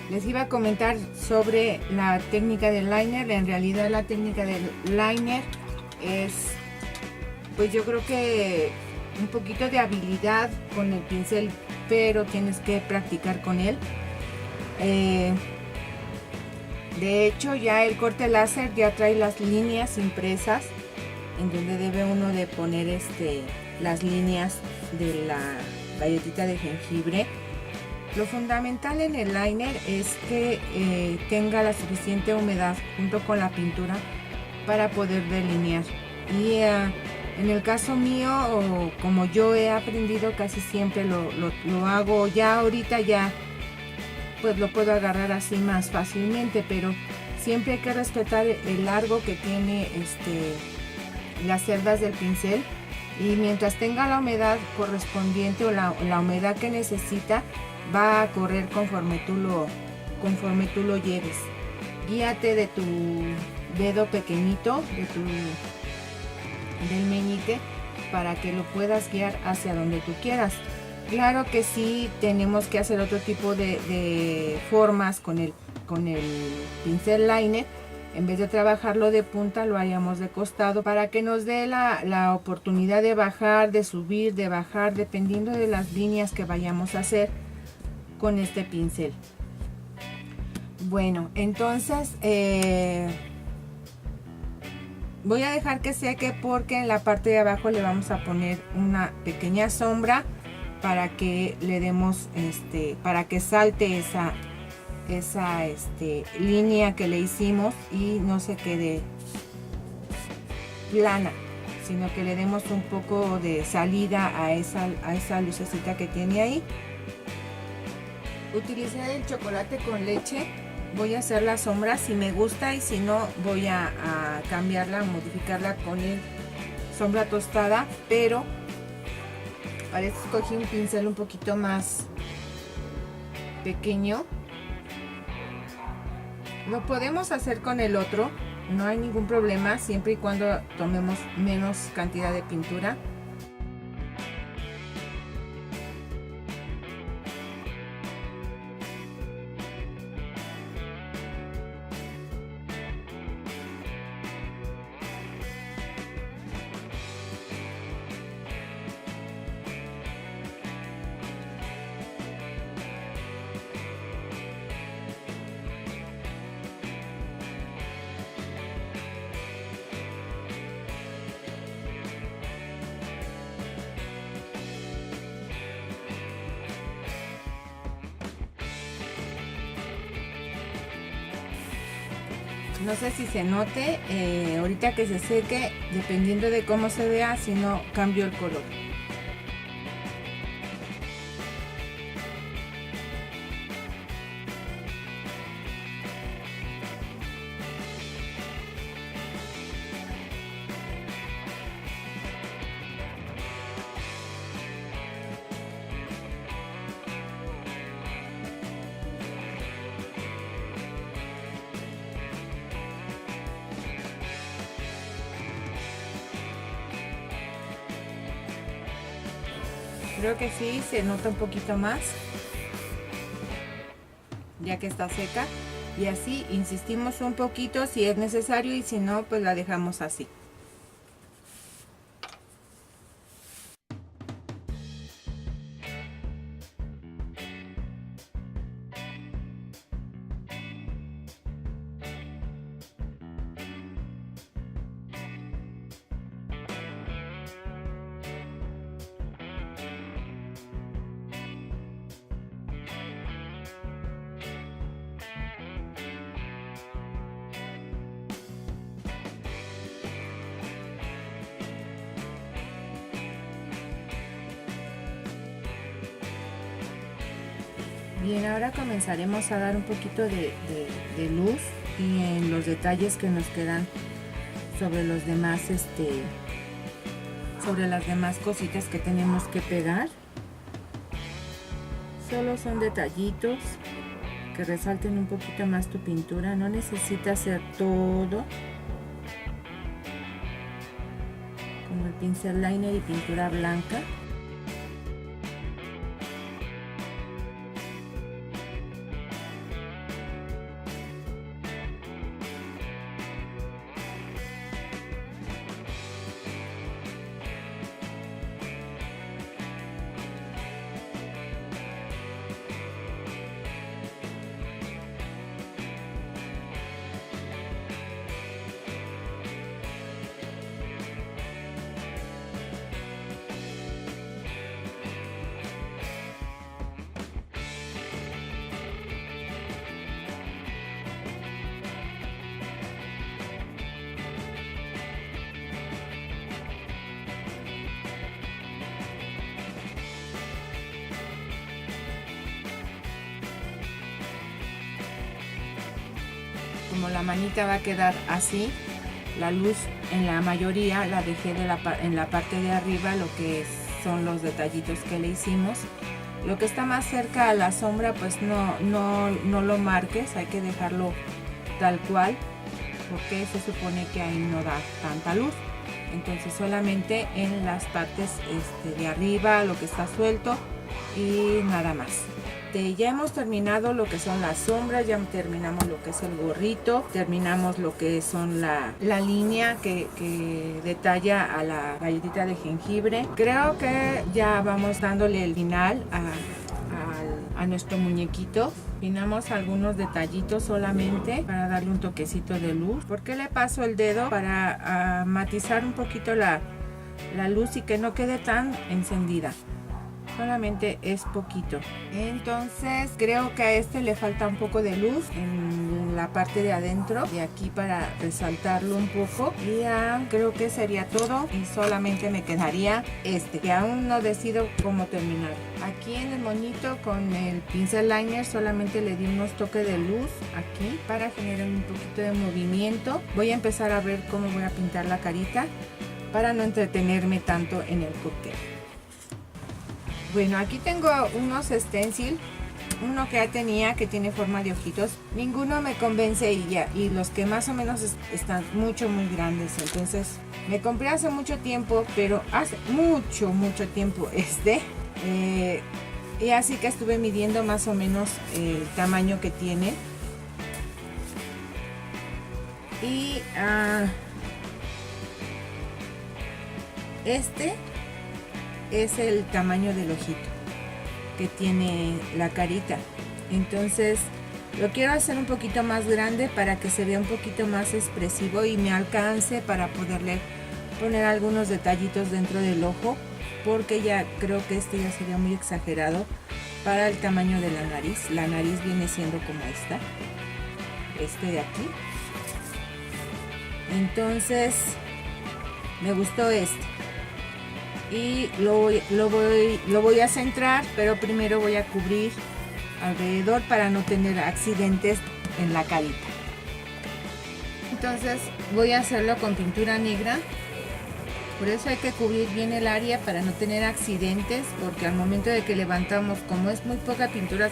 Les iba a comentar sobre la técnica del liner. En realidad la técnica del liner es, pues yo creo que un poquito de habilidad con el pincel, pero tienes que practicar con él. De hecho, ya el corte láser ya trae las líneas impresas, en donde debe uno de poner las líneas de la galletita de jengibre. Lo fundamental en el liner es que tenga la suficiente humedad junto con la pintura para poder delinear. Y en el caso mío, o como yo he aprendido, casi siempre lo hago ya ahorita, ya pues lo puedo agarrar así más fácilmente, pero siempre hay que respetar el largo que tiene las cerdas del pincel, y mientras tenga la humedad correspondiente o la humedad que necesita, va a correr conforme tú lo lleves. Guíate de tu dedo pequeñito, del meñique, para que lo puedas guiar hacia donde tú quieras. Claro que sí tenemos que hacer otro tipo de formas con el pincel liner. En vez de trabajarlo de punta, lo haríamos de costado para que nos dé la oportunidad de bajar, de subir, de bajar, dependiendo de las líneas que vayamos a hacer con este pincel. Bueno, entonces voy a dejar que seque, porque en la parte de abajo le vamos a poner una pequeña sombra para que le demos para que salte esa línea que le hicimos y no se quede plana, sino que le demos un poco de salida a esa lucecita que tiene ahí. Utilicé el chocolate con leche. Voy a hacer la sombra si me gusta, y si no voy a cambiarla, modificarla con el sombra tostada, pero para esto escogí un pincel un poquito más pequeño. Lo podemos hacer con el otro, no hay ningún problema, siempre y cuando tomemos menos cantidad de pintura. No sé si se note, ahorita que se seque, dependiendo de cómo se vea, si no cambio el color. Creo que sí, se nota un poquito más, ya que está seca. Y así insistimos un poquito si es necesario, y si no, pues la dejamos así. Bien, ahora comenzaremos a dar un poquito de luz y en los detalles que nos quedan sobre los demás, sobre las demás cositas que tenemos que pegar. Solo son detallitos que resalten un poquito más tu pintura, no necesita ser todo como el pincel liner y pintura blanca. como la manita va a quedar así, la luz en la mayoría la dejé en la parte de arriba, lo que son los detallitos que le hicimos. Lo que está más cerca a la sombra, pues no lo marques, hay que dejarlo tal cual, porque se supone que ahí no da tanta luz. Entonces solamente en las partes de arriba, lo que está suelto, y nada más. Ya hemos terminado lo que son las sombras, ya terminamos lo que es el gorrito, terminamos lo que son la línea que detalla a la galletita de jengibre. Creo que ya vamos dándole el final a nuestro muñequito. Pinamos algunos detallitos solamente para darle un toquecito de luz. ¿Por qué le paso el dedo? Para matizar un poquito la luz y que no quede tan encendida. Solamente es poquito. Entonces creo que a este le falta un poco de luz en la parte de adentro, de aquí, para resaltarlo un poco. Y ya creo que sería todo, y solamente me quedaría que aún no decido cómo terminar. Aquí en el moñito con el pincel liner solamente le di unos toques de luz aquí para generar un poquito de movimiento. Voy a empezar a ver cómo voy a pintar la carita para no entretenerme tanto en el cupcake. Bueno, aquí tengo unos stencil, uno que ya tenía que tiene forma de ojitos. Ninguno me convence y los que más o menos están muy grandes. Entonces me compré hace mucho tiempo, pero hace mucho tiempo y así que estuve midiendo más o menos el tamaño que tiene. Y es el tamaño del ojito que tiene la carita. Entonces lo quiero hacer un poquito más grande para que se vea un poquito más expresivo y me alcance para poderle poner algunos detallitos dentro del ojo, porque ya creo que ya sería muy exagerado para el tamaño de la nariz. La nariz viene siendo como esta, de aquí. Entonces me gustó y lo voy a centrar, pero primero voy a cubrir alrededor para no tener accidentes en la carita. Entonces voy a hacerlo con pintura negra, por eso hay que cubrir bien el área para no tener accidentes, porque al momento de que levantamos, como es muy poca pintura,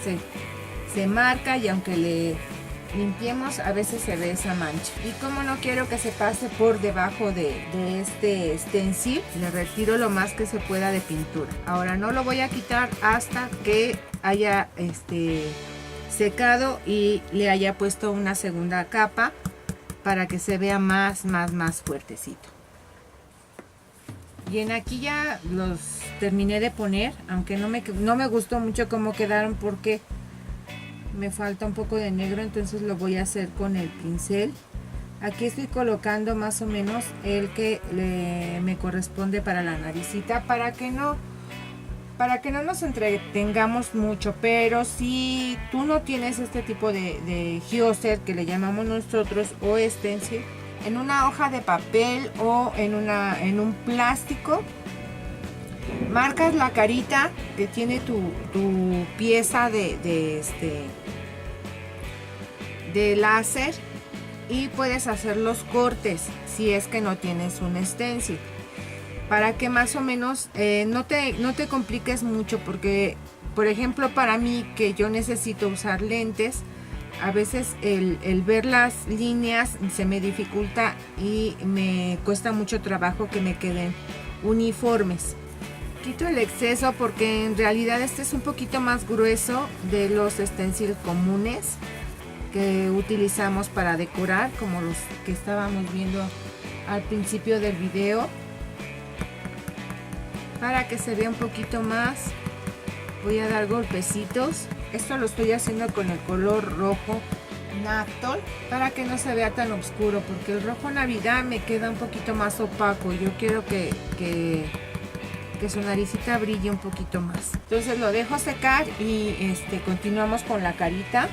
se marca, y aunque le limpiemos a veces se ve esa mancha. Y como no quiero que se pase por debajo de este stencil, le retiro lo más que se pueda de pintura. Ahora no lo voy a quitar hasta que haya secado y le haya puesto una segunda capa para que se vea más fuertecito. Bien, aquí ya los terminé de poner, aunque no me gustó mucho cómo quedaron porque me falta un poco de negro, entonces lo voy a hacer con el pincel. Aquí estoy colocando más o menos el que me corresponde para la naricita, para que no nos entretengamos mucho. Pero si tú no tienes este tipo de geoset que le llamamos nosotros, o stencil, en una hoja de papel o en un plástico, marcas la carita que tiene tu pieza de láser, y puedes hacer los cortes si es que no tienes un stencil, para que más o menos no te compliques mucho, porque por ejemplo para mí, que yo necesito usar lentes, a veces el ver las líneas se me dificulta y me cuesta mucho trabajo que me queden uniformes. Quito el exceso porque en realidad este es un poquito más grueso de los stencils comunes que utilizamos para decorar, como los que estábamos viendo al principio del video. Para que se vea un poquito más, voy a dar golpecitos. Esto lo estoy haciendo con el color rojo Naptol para que no se vea tan oscuro, porque el rojo Navidad me queda un poquito más opaco. Yo quiero que su naricita brille un poquito más. Entonces lo dejo secar y continuamos con la carita.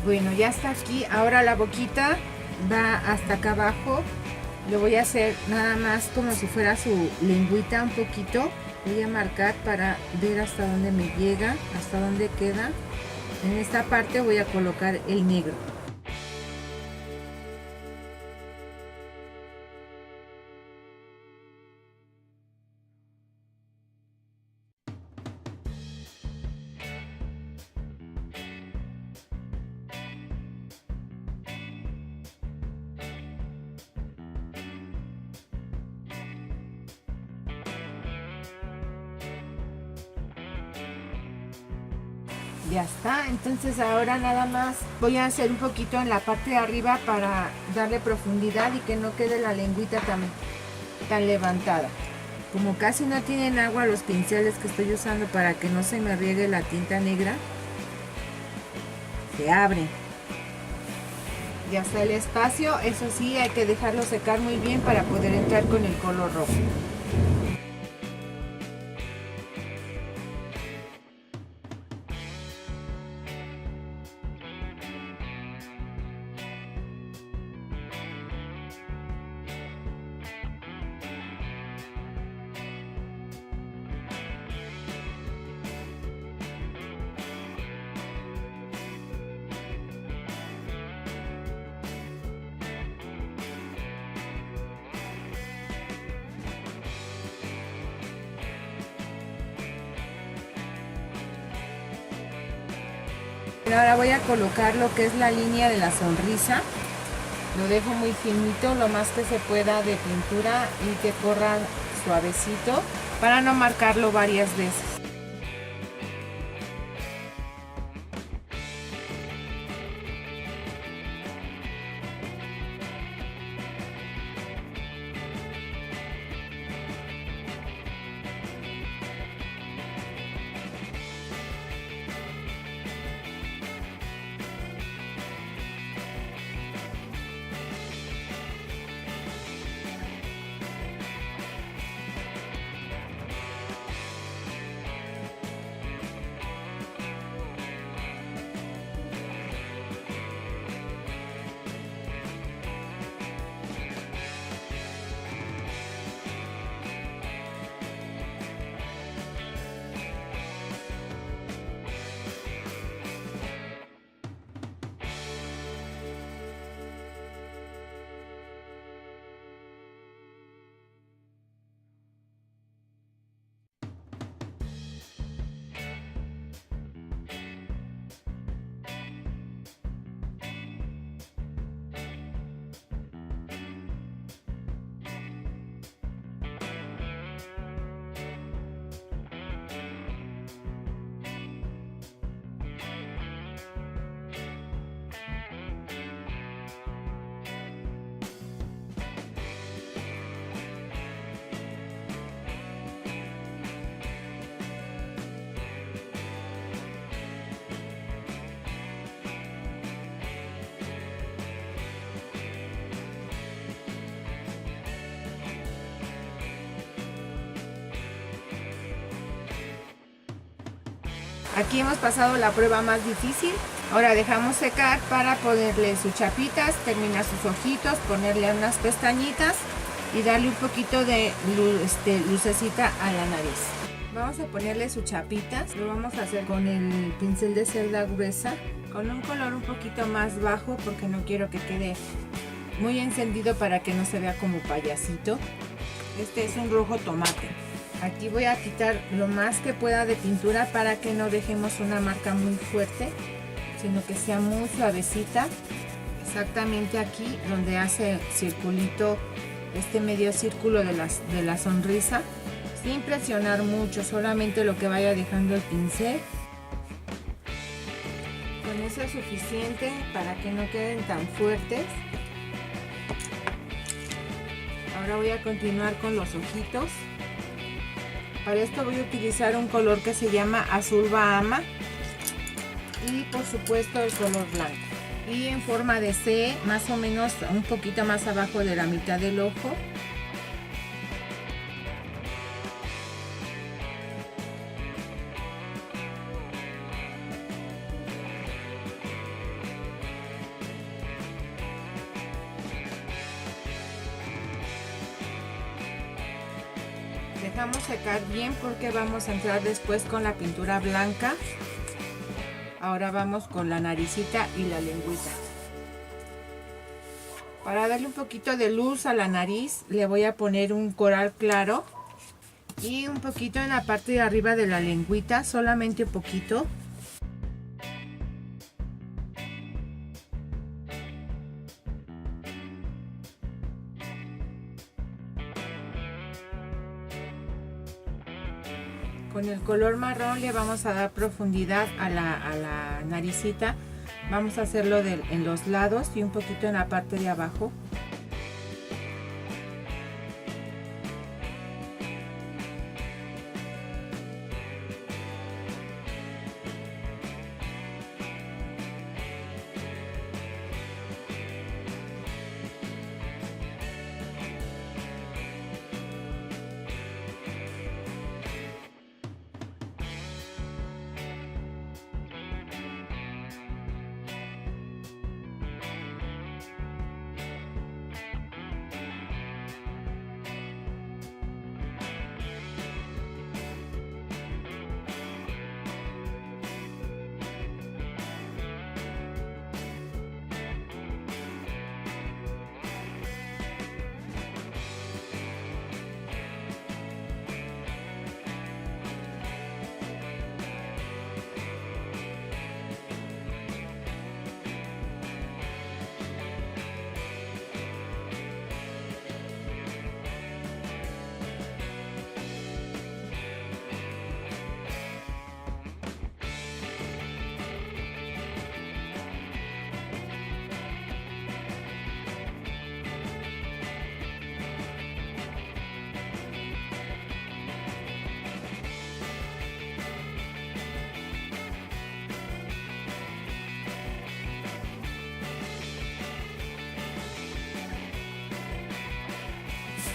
Bueno, ya está aquí. Ahora la boquita va hasta acá abajo. Lo voy a hacer nada más como si fuera su lengüita un poquito. Voy a marcar para ver hasta dónde me llega, hasta dónde queda. En esta parte voy a colocar el negro. Ya está, entonces ahora nada más voy a hacer un poquito en la parte de arriba para darle profundidad y que no quede la lengüita tan levantada. Como casi no tienen agua los pinceles que estoy usando para que no se me riegue la tinta negra, se abren. Ya está el espacio, eso sí, hay que dejarlo secar muy bien para poder entrar con el color rojo. Ahora voy a colocar lo que es la línea de la sonrisa. Lo dejo muy finito, lo más que se pueda de pintura y que corra suavecito para no marcarlo varias veces. Aquí hemos pasado la prueba más difícil. Ahora dejamos secar para ponerle sus chapitas, terminar sus ojitos, ponerle unas pestañitas y darle un poquito de lucecita a la nariz. Vamos a ponerle sus chapitas. Lo vamos a hacer con el pincel de cerda gruesa, con un color un poquito más bajo porque no quiero que quede muy encendido para que no se vea como payasito. Este es un rojo tomate. Aquí voy a quitar lo más que pueda de pintura para que no dejemos una marca muy fuerte, sino que sea muy suavecita. Exactamente aquí donde hace circulito, este medio círculo de la sonrisa, sin presionar mucho, solamente lo que vaya dejando el pincel. Con eso es suficiente para que no queden tan fuertes. Ahora voy a continuar con los ojitos. Para esto voy a utilizar un color que se llama azul Bahama y por supuesto el color blanco. Y en forma de C, más o menos un poquito más abajo de la mitad del ojo. dejamos secar bien porque vamos a entrar después con la pintura blanca. Ahora vamos con la naricita y la lengüita. Para darle un poquito de luz a la nariz, le voy a poner un coral claro y un poquito en la parte de arriba de la lengüita, solamente un poquito. Con el color marrón le vamos a dar profundidad a la naricita. Vamos a hacerlo en los lados y un poquito en la parte de abajo.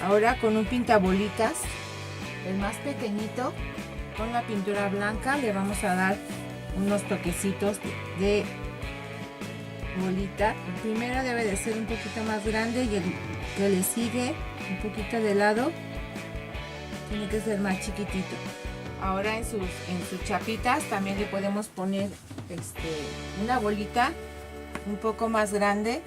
Ahora con un pintabolitas, el más pequeñito, con la pintura blanca le vamos a dar unos toquecitos de bolita. El primero debe de ser un poquito más grande y el que le sigue un poquito de lado tiene que ser más chiquitito. Ahora en sus chapitas también le podemos poner una bolita un poco más grande.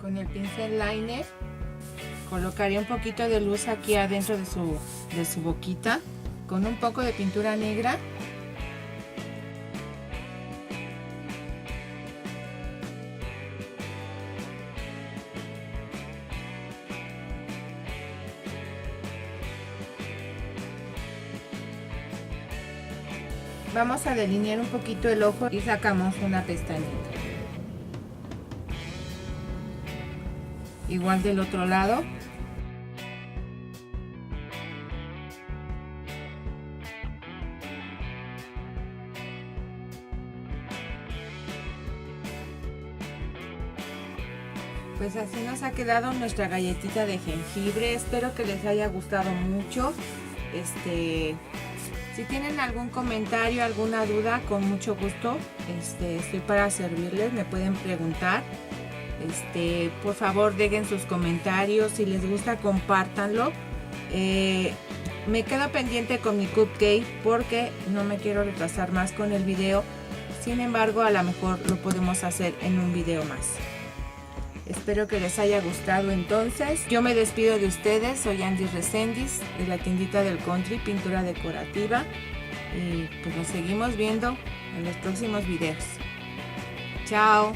Con el pincel liner colocaré un poquito de luz aquí adentro de su boquita con un poco de pintura negra. Vamos a delinear un poquito el ojo y sacamos una pestañita. Igual del otro lado. Pues así nos ha quedado nuestra galletita de jengibre. Espero que les haya gustado mucho. Si tienen algún comentario, alguna duda, con mucho gusto estoy para servirles. Me pueden preguntar. Por favor dejen sus comentarios, si les gusta compártanlo. Me quedo pendiente con mi cupcake porque no me quiero retrasar más con el video. Sin embargo, a lo mejor lo podemos hacer en un video más. Espero que les haya gustado. Entonces yo me despido de ustedes. Soy Andy Reséndiz de la tiendita del Country, pintura decorativa, y pues nos seguimos viendo en los próximos videos. Chao.